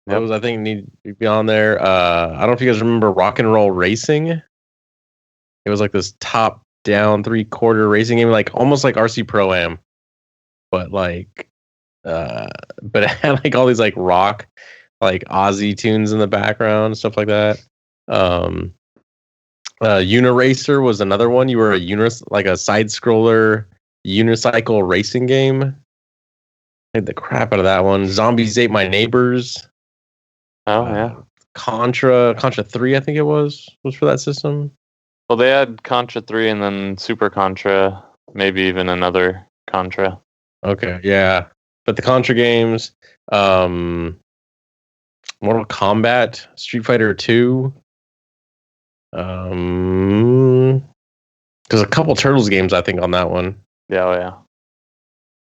Those, I think, need to be on there. I don't know if you guys remember Rock and Roll Racing. It was like this top-down 3/4 racing game, like almost like RC Pro-Am. But but it had like all these like rock, like Aussie tunes in the background, stuff like that. Uniracer was another one. You were like a side scroller unicycle racing game. I played the crap out of that one. Zombies Ate My Neighbors. Oh yeah. Contra 3, I think it was for that system. Well, they had Contra 3 and then Super Contra, maybe even another Contra. Okay, yeah. But the Contra games, Mortal Kombat, Street Fighter 2, There's a couple Turtles games I think on that one. Yeah, oh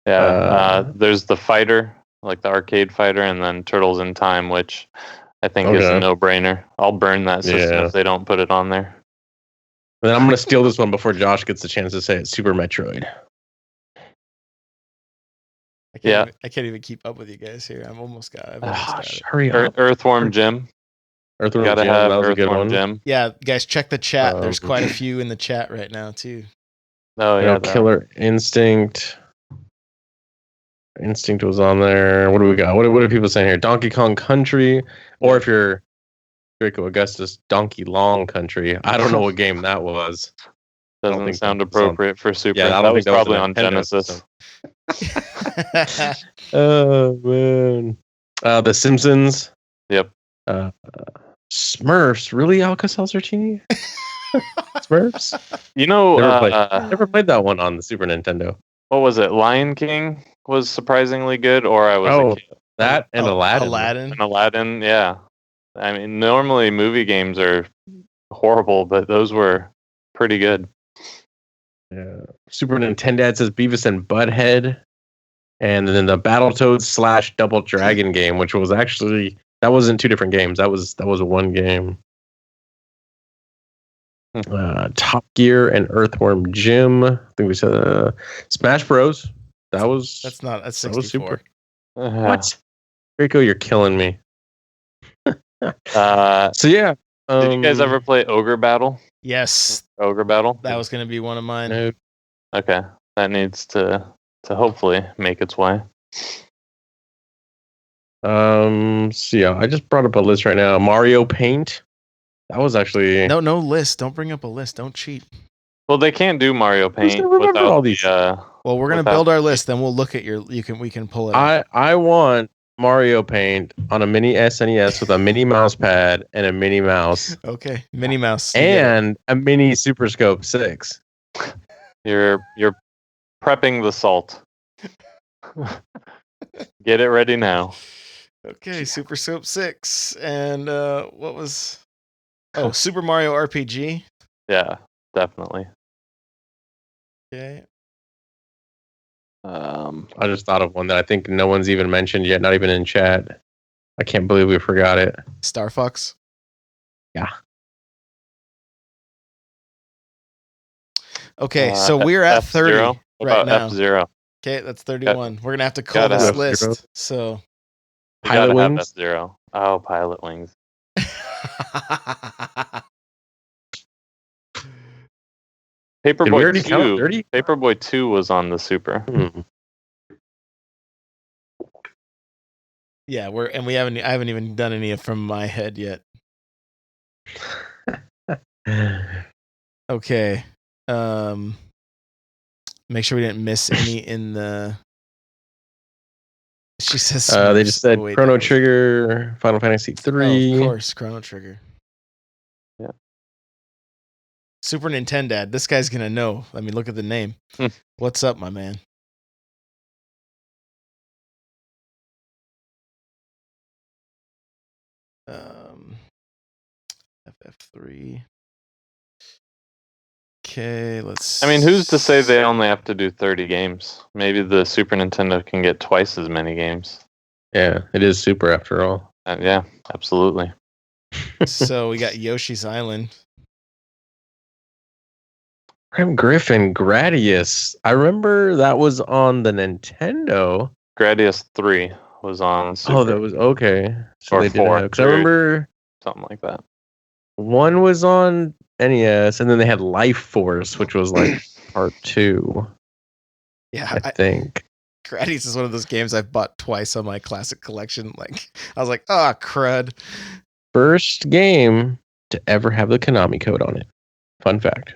yeah. There's the fighter, like the arcade fighter, and then Turtles in Time, which I think is a no-brainer. I'll burn that system if they don't put it on there. And then I'm gonna steal this one before Josh gets the chance to say it. Super Metroid. I can't even keep up with you guys here. I've almost got it. Hurry up. Earthworm Jim. Earthworm Gotta Jim. have That was a good Earthworm one. Jim. Yeah, guys, check the chat. There's quite a few in the chat right now too. Oh yeah, Killer Instinct. Instinct was on there. What do we got? What are people saying here? Donkey Kong Country, or if you're Draco Augustus, Donkey Long Country. I don't know what game that was. Doesn't sound appropriate for Super. Yeah, that was probably on Genesis. Oh man. The Simpsons. Yep. Smurfs. Really, Alka-Seltzer-Tini? Smurfs. You know, never played that one on the Super Nintendo. What was it? Lion King was surprisingly good, or I was a kid. That and Aladdin. And Aladdin, yeah. I mean, normally movie games are horrible, but those were pretty good. Yeah. Super Nintendo says Beavis and Butthead, and then the Battletoads / Double Dragon game, which was actually that wasn't two different games. That was one game. Top Gear and Earthworm Jim. I think we said Smash Bros. That's 64. That was super. What? Rico, you're killing me. So yeah. Did you guys ever play Ogre Battle? Yes. Ogre Battle? That was going to be one of mine. No. Okay. That needs to hopefully make its way. So yeah, I just brought up a list right now. Mario Paint. That was actually no list. Don't bring up a list. Don't cheat. Well, they can't do Mario Paint without all these. Well, we're gonna build our list, then we'll look at we can pull it up. I want Mario Paint on a mini SNES with a mini mouse pad and a mini mouse. Okay, mini mouse and a mini Super Scope 6. You're prepping the salt. Get it ready now. Okay, Super Scope 6 and what was Super Mario RPG? Yeah, definitely. Okay. I just thought of one that I think no one's even mentioned yet, not even in chat. I can't believe we forgot it. Star Fox? Yeah. Okay, so we're at 30 right now. F-Zero. Okay, that's 31. We're going to have to call this list. F-Zero. So Pilot Wings? F-Zero. Oh, Pilot Wings. Paperboy 2. Paperboy 2 was on the Super. Yeah, I haven't even done any from my head yet. Okay. Make sure we didn't miss any in the. She says they just said Chrono Trigger, Final Fantasy 3. Oh, of course, Chrono Trigger. Yeah. Super Nintendo. This guy's gonna know. I mean, look at the name. What's up, my man? FF3. Okay, let's. I mean, who's to say they only have to do 30 games? Maybe the Super Nintendo can get twice as many games. Yeah, it is Super after all. Yeah, absolutely. So we got Yoshi's Island. Grim Griffin, Gradius. I remember that was on the Nintendo. Gradius 3 was on Super. Oh, that was okay. So or they 4. Because I remember something like that. One was on NES, and then they had Life Force, which was like part 2. Yeah, I think. Gradius is one of those games I've bought twice on my classic collection. Like, I was like, crud. First game to ever have the Konami code on it. Fun fact.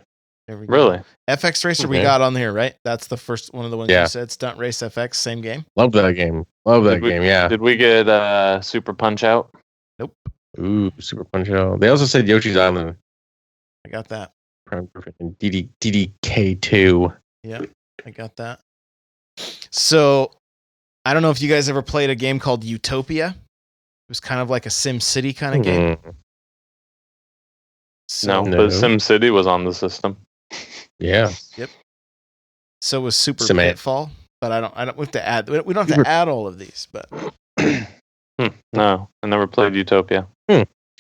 Really? FX Racer we got on here, right? That's the first one of the ones you said. Stunt Race FX, same game. Love that game. Yeah. Did we get Super Punch Out? Nope. Ooh, Super Punch Out. They also said Yoshi's Island. I got that. Prime Perfect and DDK2. Yeah, I got that. So, I don't know if you guys ever played a game called Utopia. It was kind of like a Sim City kind of game. So, no, but Sim City was on the system. Yeah. So was Super Cement. Pitfall, but I don't we have to add. We don't have Super- to add all of these, but No, I never played Utopia.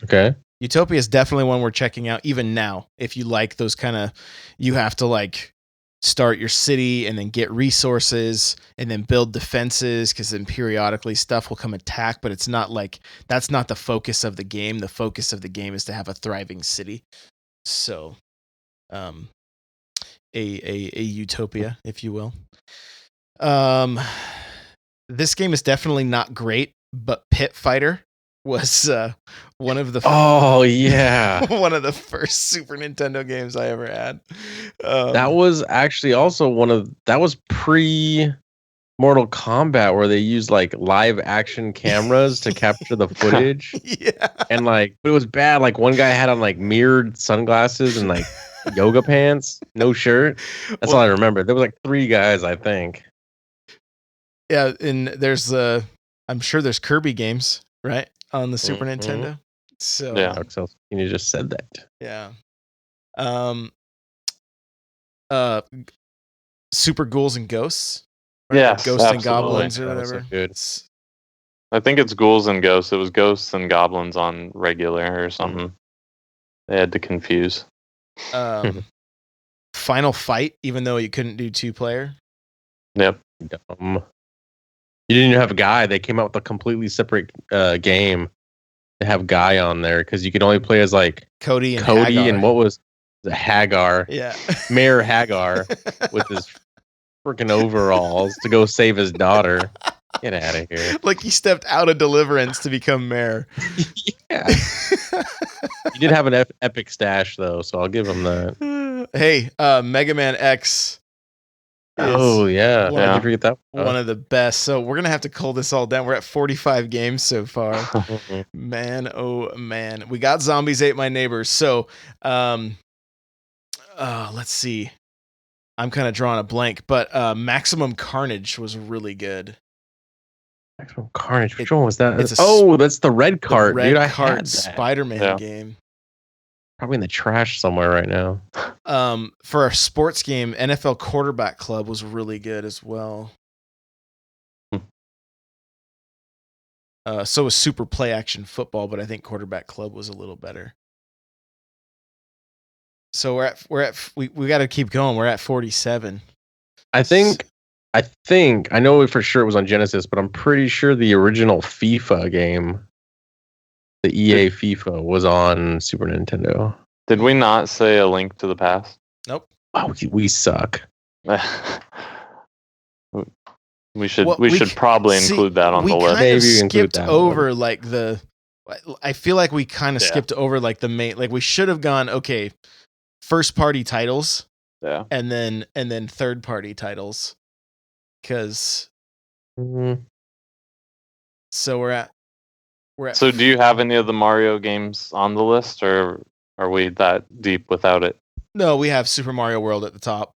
Okay. Utopia is definitely one we're checking out even now. If you like those kind of, you have to like start your city and then get resources and then build defenses, because then periodically stuff will come attack, but it's not like, that's not the focus of the game. The focus of the game is to have a thriving city. So a utopia, if you will. This game is definitely not great, but Pit Fighter was one of the Oh yeah. one of the first Super Nintendo games I ever had. That was actually also that was pre Mortal Kombat, where they used like live action cameras to capture the footage. Yeah. And like, but it was bad. Like one guy had on like mirrored sunglasses and like yoga pants, no shirt. That's all I remember. There was like 3 guys, I think. Yeah, and there's I'm sure there's Kirby games, right? On the Super Nintendo. So Yeah. You just said that. yeah. Super Ghouls and Ghosts. Right? Yes, Ghosts and absolutely. Goblins or That was so whatever. good. I think it's Ghouls and Ghosts. It was Ghosts and Goblins on regular or something. They had to confuse. Final Fight, even though you couldn't do 2-player. Yep. Dumb. You didn't even have Guy. They came out with a completely separate game to have Guy on there, because you could only play as like Cody and what was the Hagar? Yeah. Mayor Hagar with his freaking overalls to go save his daughter. Get out of here. Like he stepped out of Deliverance to become mayor. Yeah. He did have an epic stash though, so I'll give him that. Hey, Mega Man X. Oh yeah. one How'd you forget that one of the best. So we're gonna have to cull this all down. We're at 45 games so far. Mhm. Man, oh man. We got Zombies Ate My Neighbors. So let's see. I'm kind of drawing a blank, but Maximum Carnage was really good. Maximum Carnage. Which one was that? it's a That's the red cart, Red dude. I Cart had that. Spider-Man game. Probably in the trash somewhere right now. For a sports game, NFL Quarterback Club was really good as well. So was Super Play Action Football, but I think Quarterback Club was a little better. So we got to keep going. We're at 47. I know for sure it was on Genesis, but I'm pretty sure the original FIFA game, the EA FIFA, was on Super Nintendo. Did we not say A Link to the Past? Nope. Oh, we suck. We should probably include that on the list. Maybe we skipped that over like I feel like we kind of Yeah. skipped over like the main, like we should have gone, okay, first party titles, Yeah. and then third party titles, because Mhm. so we're at So do you have any of the Mario games on the list, or are we that deep without it? No, we have Super Mario World at the top,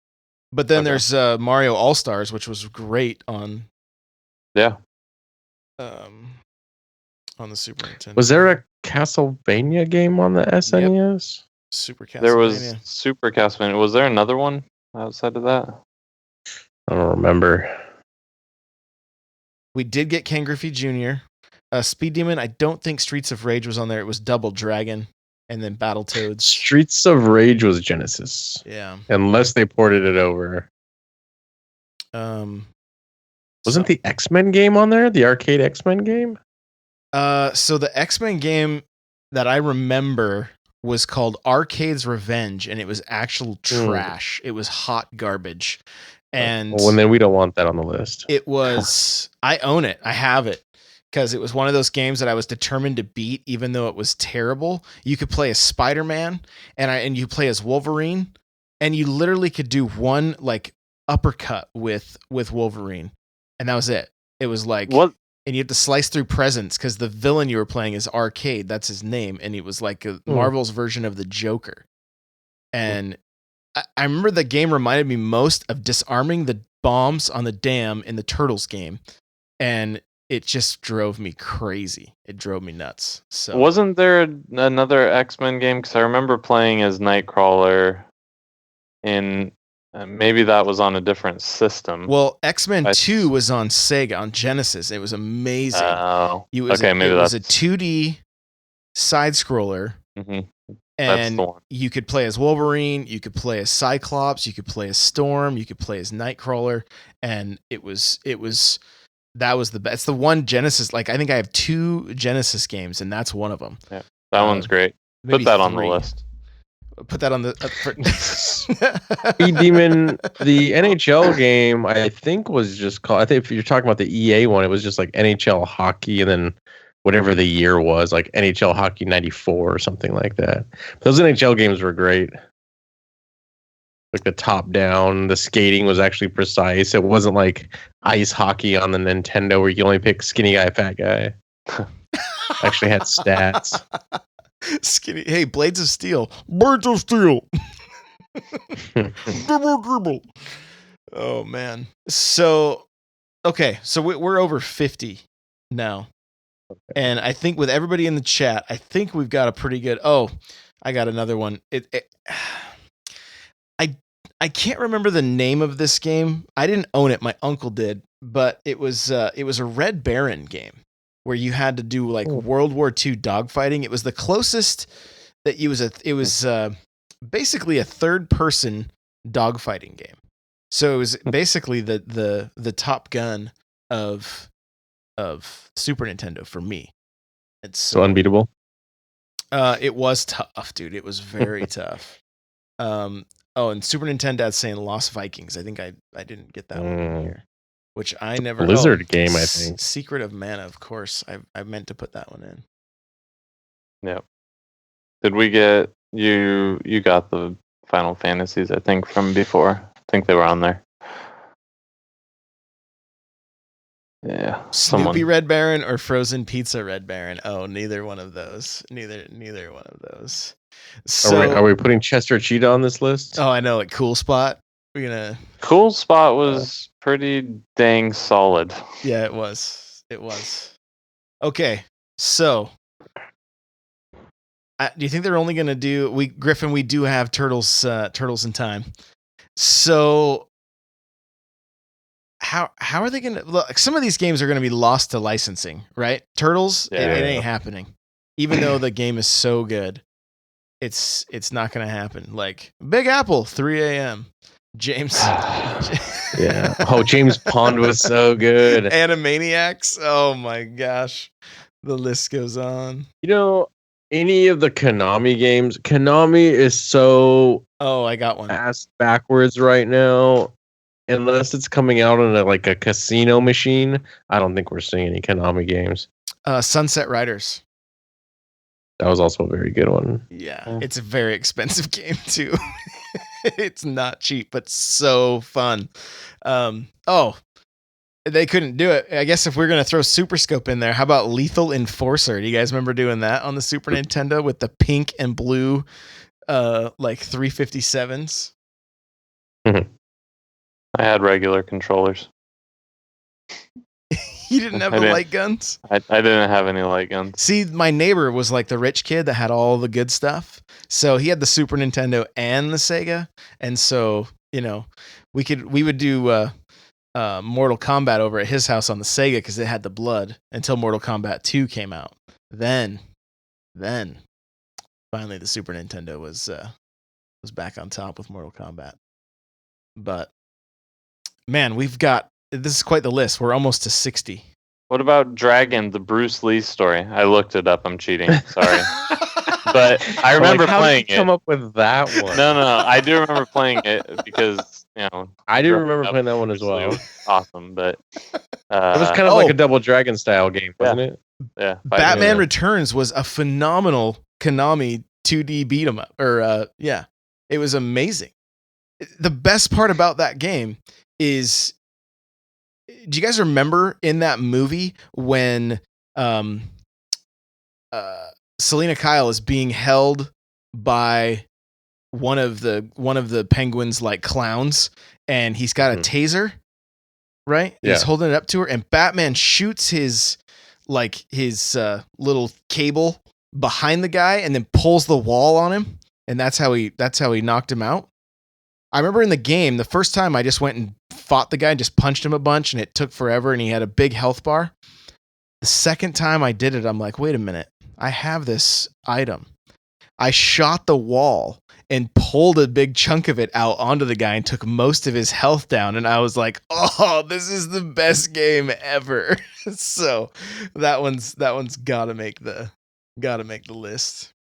but then Okay. there's Mario All Stars, which was great on Yeah. on the Super Nintendo. Was there a Castlevania game on the SNES? Super Castlevania? There was Super Castlevania. Was there another one outside of that? I don't remember. We did get Ken Griffey Jr. Speed Demon. I don't think Streets of Rage was on there. It was Double Dragon, and then Battletoads. Streets of Rage was Genesis. Yeah. Unless they ported it over. Wasn't the X-Men game on there? The arcade X-Men game? So the X-Men game that I remember was called Arcade's Revenge, and it was actual trash. It was hot garbage. And well, then we don't want that on the list. it was, I own it. I have it. Because it was one of those games that I was determined to beat, even though it was terrible. You could play as Spider-Man, and you play as Wolverine, and you literally could do one like uppercut with Wolverine, and that was it. It was like What? And you have to slice through presents because the villain you were playing is Arcade. That's his name, and it was like a Marvel's version of the Joker. And I remember the game reminded me most of disarming the bombs on the dam in the Turtles game, and it just drove me crazy. It drove me nuts. So Wasn't there another X-Men game? Because I remember playing as Nightcrawler in maybe that was on a different system. Well, X-Men I- 2 was on Sega on Genesis. It was amazing. Oh, It was okay, maybe it was a that's 2D side scroller, mhm, that's and the one. you could play as Wolverine, you could play as Cyclops, you could play as Storm, you could play as Nightcrawler, and that was the best. It's the one Genesis. Like, I think I have 2 Genesis games, and that's one of them. That one's great. Maybe Put that on the 3. list. Put that on the. Speed Demon, the NHL game, I think was just called. I think if you're talking about the EA one, it was just like NHL Hockey, and then whatever the year was, like NHL Hockey '94 or something like that. Those NHL games were great. Like the top down, the skating was actually precise. It wasn't like ice hockey on the Nintendo where you only pick skinny guy, fat guy. Actually had stats. Skinny. Hey, Blades of Steel. Blades of Steel. Dribble, dribble. Oh man. So, okay. So we're over 50 now, and I think with everybody in the chat, I think we've got a pretty good. Oh, I got another one. I can't remember the name of this game. I didn't own it. My uncle did, but it was a Red Baron game where you had to do like World War II dogfighting. It was the closest that it was basically a third person dogfighting game. So it was basically the Top Gun of Super Nintendo for me. It's So unbeatable. It was tough, dude. It was very tough. Oh, and Super Nintendo Dad's saying Lost Vikings. I think I didn't get that one in here, which I never. Blizzard game, I think. Secret of Mana, of course. I meant to put that one in. Yep. Did we get you? You got the Final Fantasies, I think, from before. I think they were on there. Yeah. Snoopy Red Baron or Frozen Pizza Red Baron? Oh, neither one of those. Neither one of those. So Are we putting Chester Cheetah on this list? Oh, I know. Like Cool Spot. We're gonna. Cool Spot was pretty dang solid. Yeah, it was. It was. Okay, so do you think they're only gonna do? Griffin, we do have Turtles in Time. So how are they gonna look? Some of these games are gonna be lost to licensing, right? Turtles, it ain't happening. Even though the game is so good, it's not gonna happen. Like Big Apple, 3 a.m. James. Yeah. Oh, James Pond was so good. Animaniacs. Oh my gosh. The list goes on. You know, any of the Konami games, Konami is so I got one. ass backwards right now. Unless it's coming out on a casino machine, I don't think we're seeing any Konami games. Sunset Riders. That was also a very good one. Yeah, it's a very expensive game too. It's not cheap, but so fun. They couldn't do it. I guess if we're gonna throw Super Scope in there, how about Lethal Enforcer? Do you guys remember doing that on the Super Nintendo with the pink and blue, 357s? I had regular controllers. You didn't have the light guns? I didn't have any light guns. See, my neighbor was like the rich kid that had all the good stuff. So he had the Super Nintendo and the Sega. And so, we would do Mortal Kombat over at his house on the Sega because it had the blood until Mortal Kombat 2 came out. Then finally the Super Nintendo was back on top with Mortal Kombat. But man, this is quite the list. We're almost to 60. What about Dragon, the Bruce Lee story? I looked it up. I'm cheating. Sorry. But I remember playing it. Come up with that one? No. I do remember playing it because, I do remember playing that one as well. It was awesome, but it was kind of like a Double Dragon style game, wasn't it? Yeah. Batman Returns was a phenomenal Konami 2D beat 'em up. It was amazing. The best part about that game is, do you guys remember in that movie when Selena Kyle is being held by one of the penguins like clowns, and he's got a taser, right? Yeah. He's holding it up to her, and Batman shoots his little cable behind the guy and then pulls the wall on him, and that's how he knocked him out. I remember in the game, the first time I just went and fought the guy and just punched him a bunch, and it took forever, and he had a big health bar. The second time I did it, I'm like, wait a minute. I have this item. I shot the wall and pulled a big chunk of it out onto the guy and took most of his health down. And I was like, oh, this is the best game ever. So that one's gotta make the list.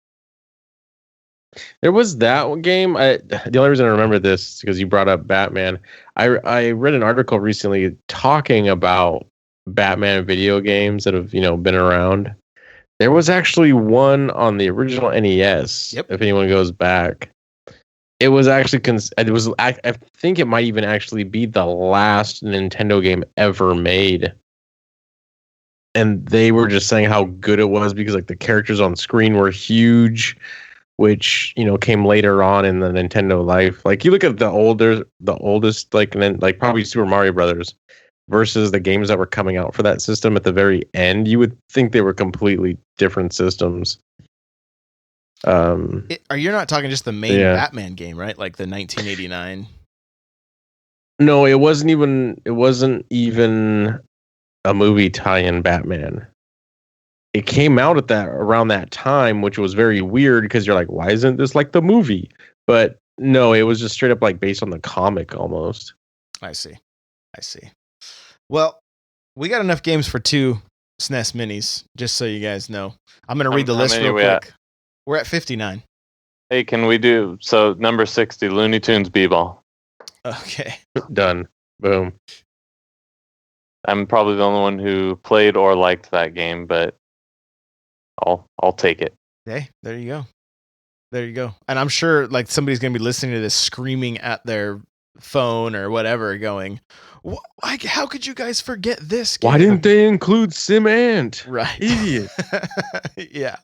There was that one game. The only reason I remember this is because you brought up Batman. I read an article recently talking about Batman video games that have been around. There was actually one on the original NES. Yep. If anyone goes back, it was actually I think it might even actually be the last Nintendo game ever made. And they were just saying how good it was because like the characters on screen were huge, which came later on in the Nintendo life. Like you look at the oldest like probably Super Mario Brothers versus the games that were coming out for that system at the very end, you would think they were completely different systems. You're not talking just the main Batman game, right? Like the 1989. No, it wasn't even a movie tie-in Batman. It came out at around that time, which was very weird because you're like, why isn't this like the movie? But no, it was just straight up like based on the comic almost. I see. Well, we got enough games for 2 SNES minis, just so you guys know. I'm going to read the list real quick. We're at 59. Hey, can we do number 60, Looney Tunes B-Ball? Okay. Done. Boom. I'm probably the only one who played or liked that game, but I'll take it. Hey, there you go. And I'm sure like somebody's going to be listening to this screaming at their phone or whatever going, how could you guys forget this game? Why didn't they include Sim Ant? Right. Idiot. Yeah.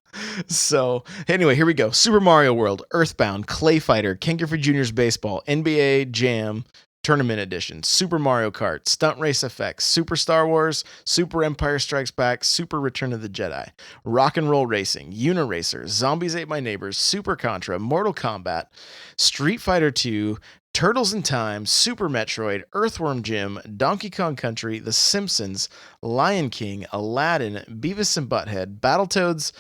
So anyway, here we go. Super Mario World, Earthbound, Clay Fighter, King Griffey Jr.'s Baseball, NBA Jam Tournament Edition, Super Mario Kart, Stunt Race FX, Super Star Wars, Super Empire Strikes Back, Super Return of the Jedi, Rock and Roll Racing, Uniracer, Zombies Ate My Neighbors, Super Contra, Mortal Kombat, Street Fighter 2, Turtles in Time, Super Metroid, Earthworm Jim, Donkey Kong Country, The Simpsons, Lion King, Aladdin, Beavis and Butthead, Battletoads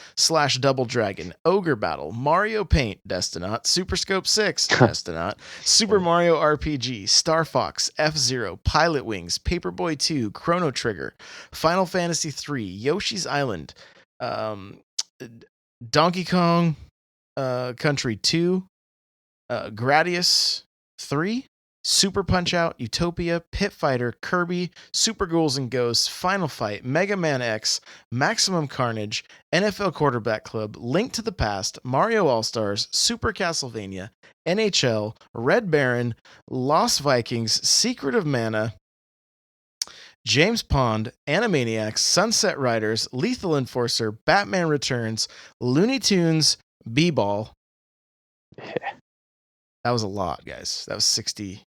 / Double Dragon, Ogre Battle, Mario Paint, Destinat, Super Scope 6, Destinat, Super Mario RPG, Star Fox, F-Zero, Pilot Wings, Paperboy 2, Chrono Trigger, Final Fantasy 3, Yoshi's Island, Donkey Kong Country 2, Gradius 3, Super Punch-Out, Utopia, Pit Fighter, Kirby, Super Ghouls and Ghosts, Final Fight, Mega Man X, Maximum Carnage, NFL Quarterback Club, Link to the Past, Mario All-Stars, Super Castlevania, NHL, Red Baron, Lost Vikings, Secret of Mana, James Pond, Animaniacs, Sunset Riders, Lethal Enforcer, Batman Returns, Looney Tunes, B-Ball. That was a lot, guys. That was 60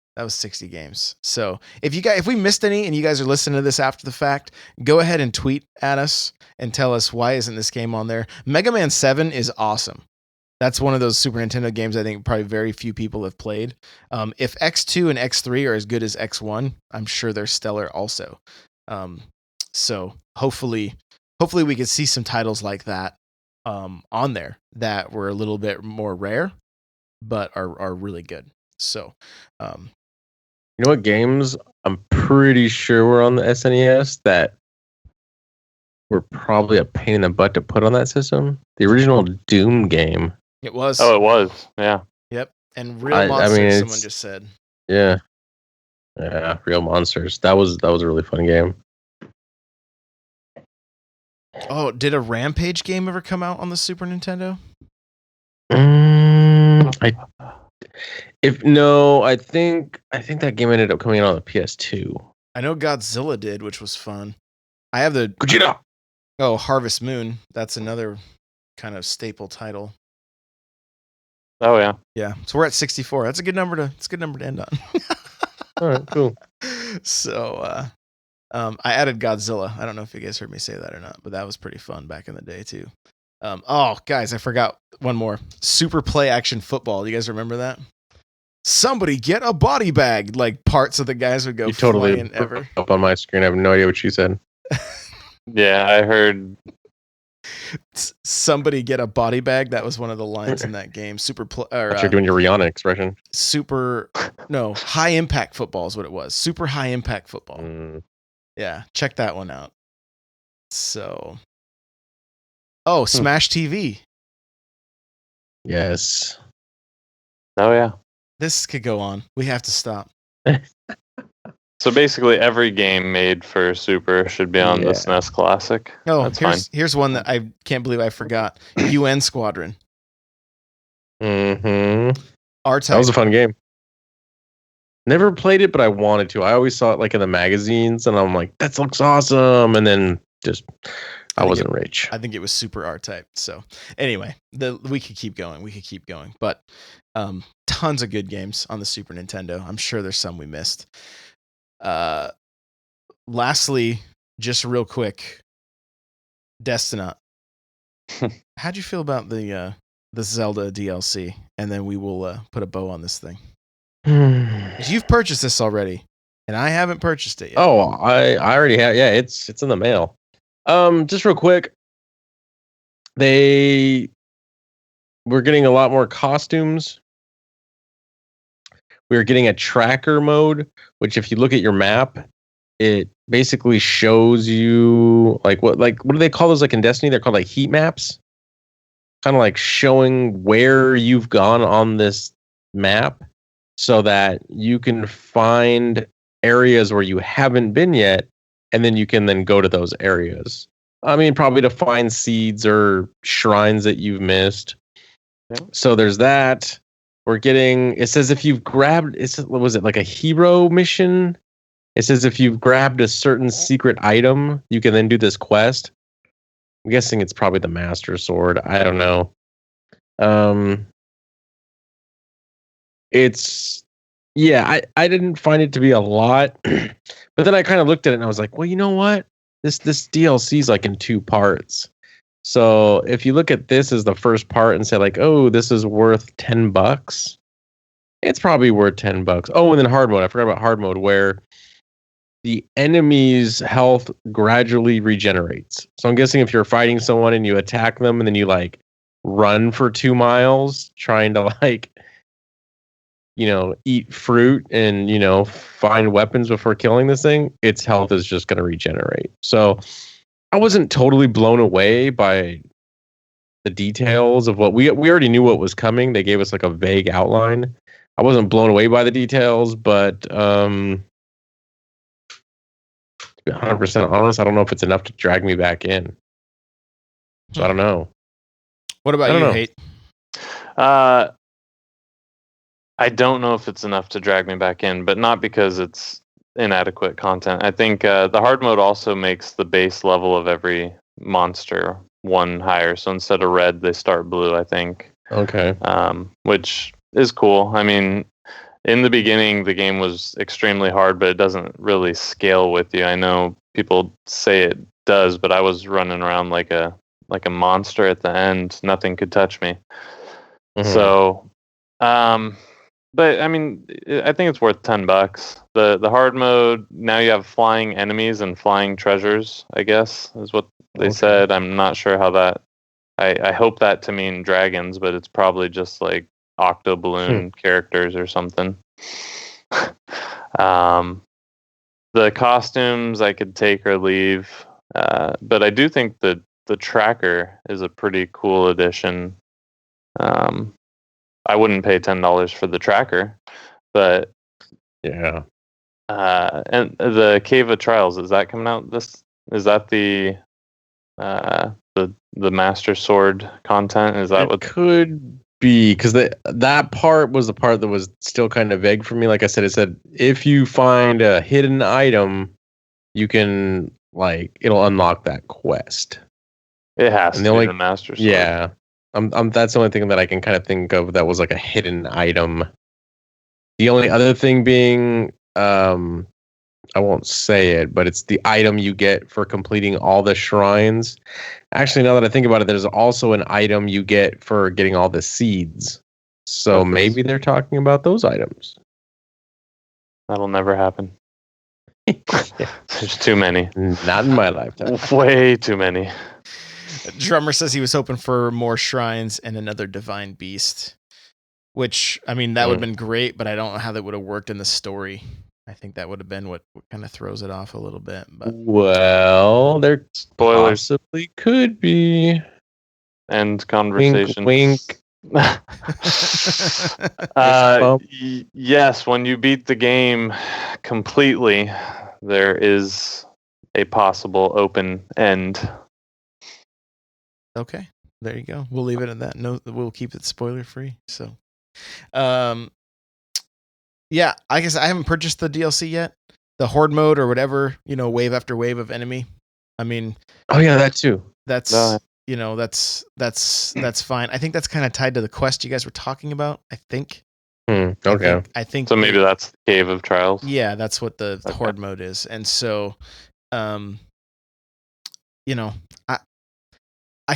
games. So if we missed any and you guys are listening to this after the fact, go ahead and tweet at us and tell us why isn't this game on there. Mega Man 7 is awesome. That's one of those Super Nintendo games I think probably very few people have played. If X2 and X3 are as good as X1, I'm sure they're stellar also. So hopefully we could see some titles like that on there that were a little bit more rare, but are really good. So, you know what games I'm pretty sure were on the SNES that were probably a pain in the butt to put on that system? The original Doom game. It was. Oh, it was. Yeah. Yep. And Real Monsters, someone just said. Yeah. Yeah, Real Monsters. That was a really fun game. Oh, did a Rampage game ever come out on the Super Nintendo? I think that game ended up coming out on the PS2. I know Godzilla did, which was fun. I have the Gogeta. Oh, Harvest Moon. That's another kind of staple title. Oh yeah. Yeah. So we're at 64. That's a good number to end on. All right, cool. So I added Godzilla. I don't know if you guys heard me say that or not, but that was pretty fun back in the day too. Oh, guys, I forgot one more. Super Play Action Football. Do you guys remember that? somebody get a body bag. Like parts of the guys would go You totally flying ever. up on my screen. I have no idea what she said. Yeah, I heard. Somebody get a body bag. That was one of the lines in that game. You're doing your Rihanna expression. High impact football is what it was. Super high impact football. Yeah, check that one out. So, Smash TV. Yes. Oh yeah. This could go on. We have to stop. So basically, every game made for Super should be on the SNES Classic. Oh, That's fine. Here's one that I can't believe I forgot. UN Squadron. Mm-hmm. R-Type. That was a fun game. Never played it, but I wanted to. I always saw it like in the magazines, and I'm like, that looks awesome. And then just, I wasn't rich. I think it was Super R-Type. So anyway, we could keep going. But tons of good games on the Super Nintendo. I'm sure there's some we missed. Lastly, just real quick, Destinat. How'd you feel about the Zelda DLC? And then we will put a bow on this thing. You've purchased this already, and I haven't purchased it yet. Oh, I already have. Yeah, it's in the mail. Just real quick, we're getting a lot more costumes. We're getting a tracker mode, which if you look at your map, it basically shows you what do they call those, like in Destiny? They're called like heat maps. Kind of like showing where you've gone on this map so that you can find areas where you haven't been yet, and then you can then go to those areas. I mean, probably to find seeds or shrines that you've missed. Yeah. So there's that. We're getting, it says if you've grabbed, was it like a hero mission? It says if you've grabbed a certain secret item, you can then do this quest. I'm guessing it's probably the Master Sword. I don't know. I didn't find it to be a lot, but then I kind of looked at it and I was like, well, you know what? This DLC is like in 2 parts. So if you look at this as the first part and say like, oh, this is worth $10, it's probably worth $10. Oh, and then hard mode. I forgot about hard mode, where the enemy's health gradually regenerates. So I'm guessing if you're fighting someone and you attack them and then you like run for 2 miles trying to eat fruit and, find weapons before killing this thing, its health is just going to regenerate. So I wasn't totally blown away by the details of what we already knew what was coming. They gave us like a vague outline. I wasn't blown away by the details, but to be 100% honest, I don't know if it's enough to drag me back in. So I don't know. What about you, Hate? I don't know if it's enough to drag me back in, but not because it's inadequate content. I think the hard mode also makes the base level of every monster 1 higher. So instead of red, they start blue, I think. Okay. Which is cool. I mean, in the beginning, the game was extremely hard, but it doesn't really scale with you. I know people say it does, but I was running around like a monster at the end. Nothing could touch me. Mm-hmm. So, but I mean, I think it's worth $10. The hard mode, now you have flying enemies and flying treasures, I guess, is what they said. I'm not sure how that, I hope that to mean dragons, but it's probably just like octo balloon characters or something. The costumes I could take or leave, but I do think that the tracker is a pretty cool addition. I wouldn't pay $10 for the tracker, but yeah. And the Cave of Trials, is that coming out? Is that the Master Sword content? Is that what could be? Because that part was the part that was still kind of vague for me. Like I said, it said if you find a hidden item, you can it'll unlock that quest. It has to be the Master Sword. Yeah. That's the only thing that I can kind of think of that was like a hidden item. The only other thing being, I won't say it, but it's the item you get for completing all the shrines. Actually, now that I think about it, there's also an item you get for getting all the seeds. So Focus. maybe they're talking about those items. That'll never happen. There's too many. Not in my lifetime. Way too many. Drummer says he was hoping for more shrines and another divine beast, which, I mean, that would have been great, but I don't know how that would have worked in the story. I think that would have been what kind of throws it off a little bit. But Well, there Spoilers. possibly could be. End conversation. Wink, Yes, when you beat the game completely, there is a possible open end. Okay, there you go. We'll leave it at that. No, we'll keep it spoiler free. So, yeah, I guess I haven't purchased the DLC yet. The horde mode or whatever, wave after wave of enemy. I mean, oh yeah, that too. That's that's fine. I think that's kind of tied to the quest you guys were talking about. I think. Okay. I think so. Maybe that's the Cave of Trials. Yeah, that's what the horde mode is, and so, I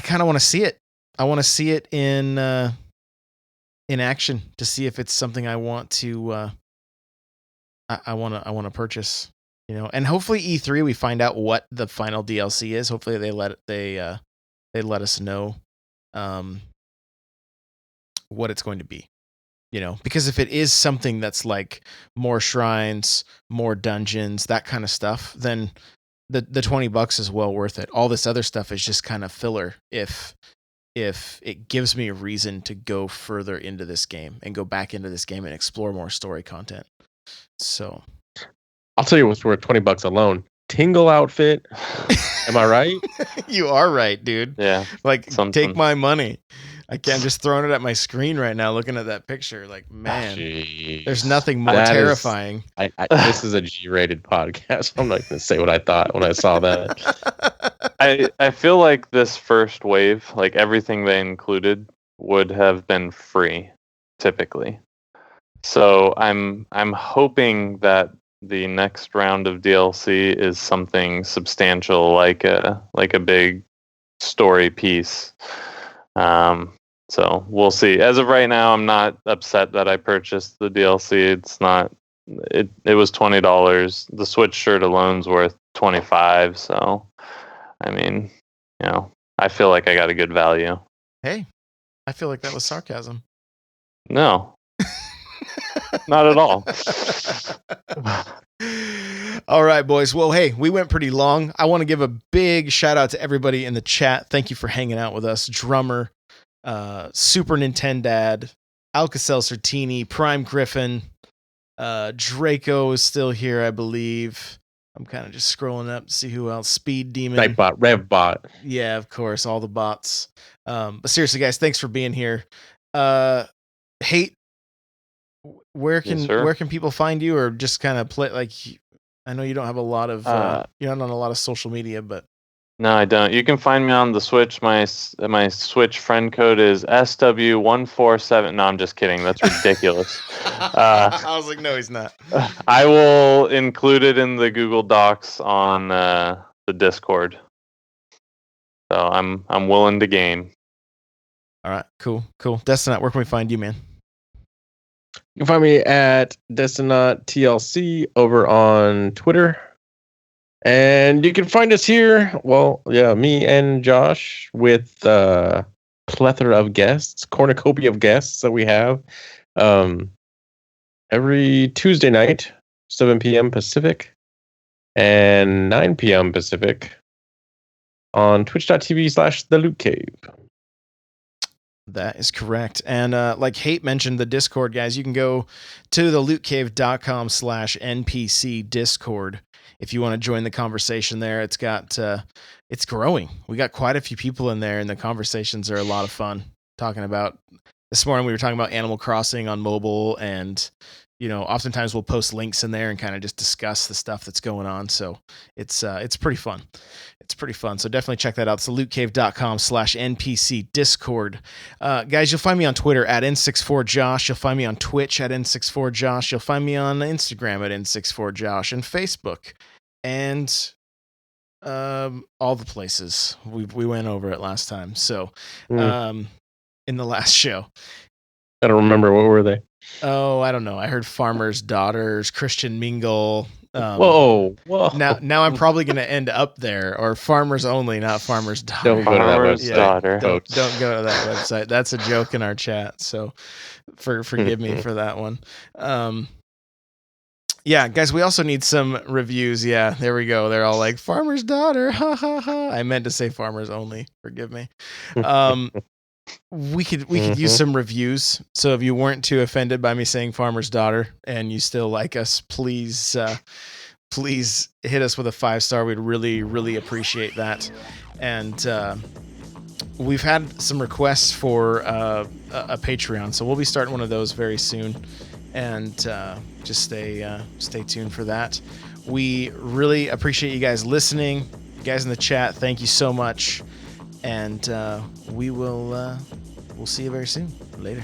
kind of want to see it. I want to see it in action to see if it's something I want to. I want to purchase. And hopefully E3 we find out what the final DLC is. Hopefully they let us know what it's going to be. Because if it is something that's like more shrines, more dungeons, that kind of stuff, then the $20 is well worth it. All this other stuff is just kind of filler if it gives me a reason to go further into this game and go back into this game and explore more story content. So I'll tell you what's worth $20 alone. Tingle outfit. Am I right? You are right, dude. Yeah. Like, something. Take my money. I can't just throwing it at my screen right now looking at that picture. Like, man, there's nothing more terrifying. This is a G-rated podcast. I'm not going to say what I thought when I saw that. I feel like this first wave, like everything they included, would have been free, typically. So I'm hoping that the next round of DLC is something substantial, like a big story piece. So we'll see. As of right now, I'm not upset that I purchased the DLC. It's not. It was $20. The Switch shirt alone's worth $25. So, I mean, I feel like I got a good value. Hey, I feel like that was sarcasm. No. Not at all. All right, boys. Well, hey, we went pretty long. I want to give a big shout out to everybody in the chat. Thank you for hanging out with us. Drummer, Super Nintendad, Alka-Seltzer Teeny, Prime Griffin, Draco is still here, I believe. I'm kind of just scrolling up to see who else. Speed Demon. Nightbot, Revbot. Yeah, of course, all the bots. But seriously, guys, thanks for being here. Hate, where can people find you, or just kind of play? Like, I know you don't have a lot of you're not on a lot of social media, but no, I don't. You can find me on the Switch. My Switch friend code is SW147. No, I'm just kidding. That's ridiculous. I was like, no, he's not. I will include it in the Google Docs on the Discord. So I'm willing to game. All right, cool. Destinat, where can we find you, man? You can find me at Destinat TLC over on Twitter. And you can find us here, well, yeah, me and Josh, with a plethora of guests, cornucopia of guests that we have, every Tuesday night, 7 p.m. Pacific and 9 p.m. Pacific on twitch.tv/The Loot Cave. That is correct. And like Hate mentioned, the Discord, guys, you can go to thelootcave.com/NPC Discord if you want to join the conversation there. It's got it's growing. We got quite a few people in there, and the conversations are a lot of fun. Talking about this morning, we were talking about Animal Crossing on mobile, and oftentimes we'll post links in there and kind of just discuss the stuff that's going on. So it's pretty fun. It's pretty fun. So definitely check that out. It's thelootcave.com/NPC Discord. Guys, you'll find me on Twitter at N64Josh. You'll find me on Twitch at N64Josh. You'll find me on Instagram at N64Josh and Facebook and all the places. We went over it last time. So in the last show. I don't remember. What were they? Oh, I don't know. I heard Farmer's Daughters, Christian Mingle. Whoa. Now I'm probably going to end up there, or Farmers Only, not Farmer's Daughter. Don't go to that Farmer's website. Daughter. Don't go to that website. That's a joke in our chat. So forgive me for that one. Yeah, guys, we also need some reviews. Yeah, there we go. They're all like Farmer's Daughter. Ha ha ha. I meant to say Farmers Only. Forgive me. We could use some reviews. So if you weren't too offended by me saying Farmer's Daughter and you still like us, please hit us with a 5-star. We'd really appreciate that. And we've had some requests for a Patreon, so we'll be starting one of those very soon. And just stay tuned for that. We really appreciate you guys listening. You guys in the chat, thank you so much. And we'll see you very soon. Later.